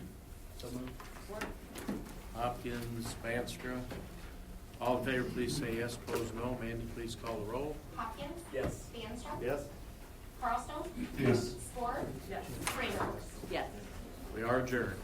Hopkins, Vanstra. All in favor, please say yes. Opposed, no. Mandy, please call the roll. Hopkins? Yes. Vanstra? Yes. Carlstone? Yes. Spore? Yes. Kramer? Yes. We are adjourned.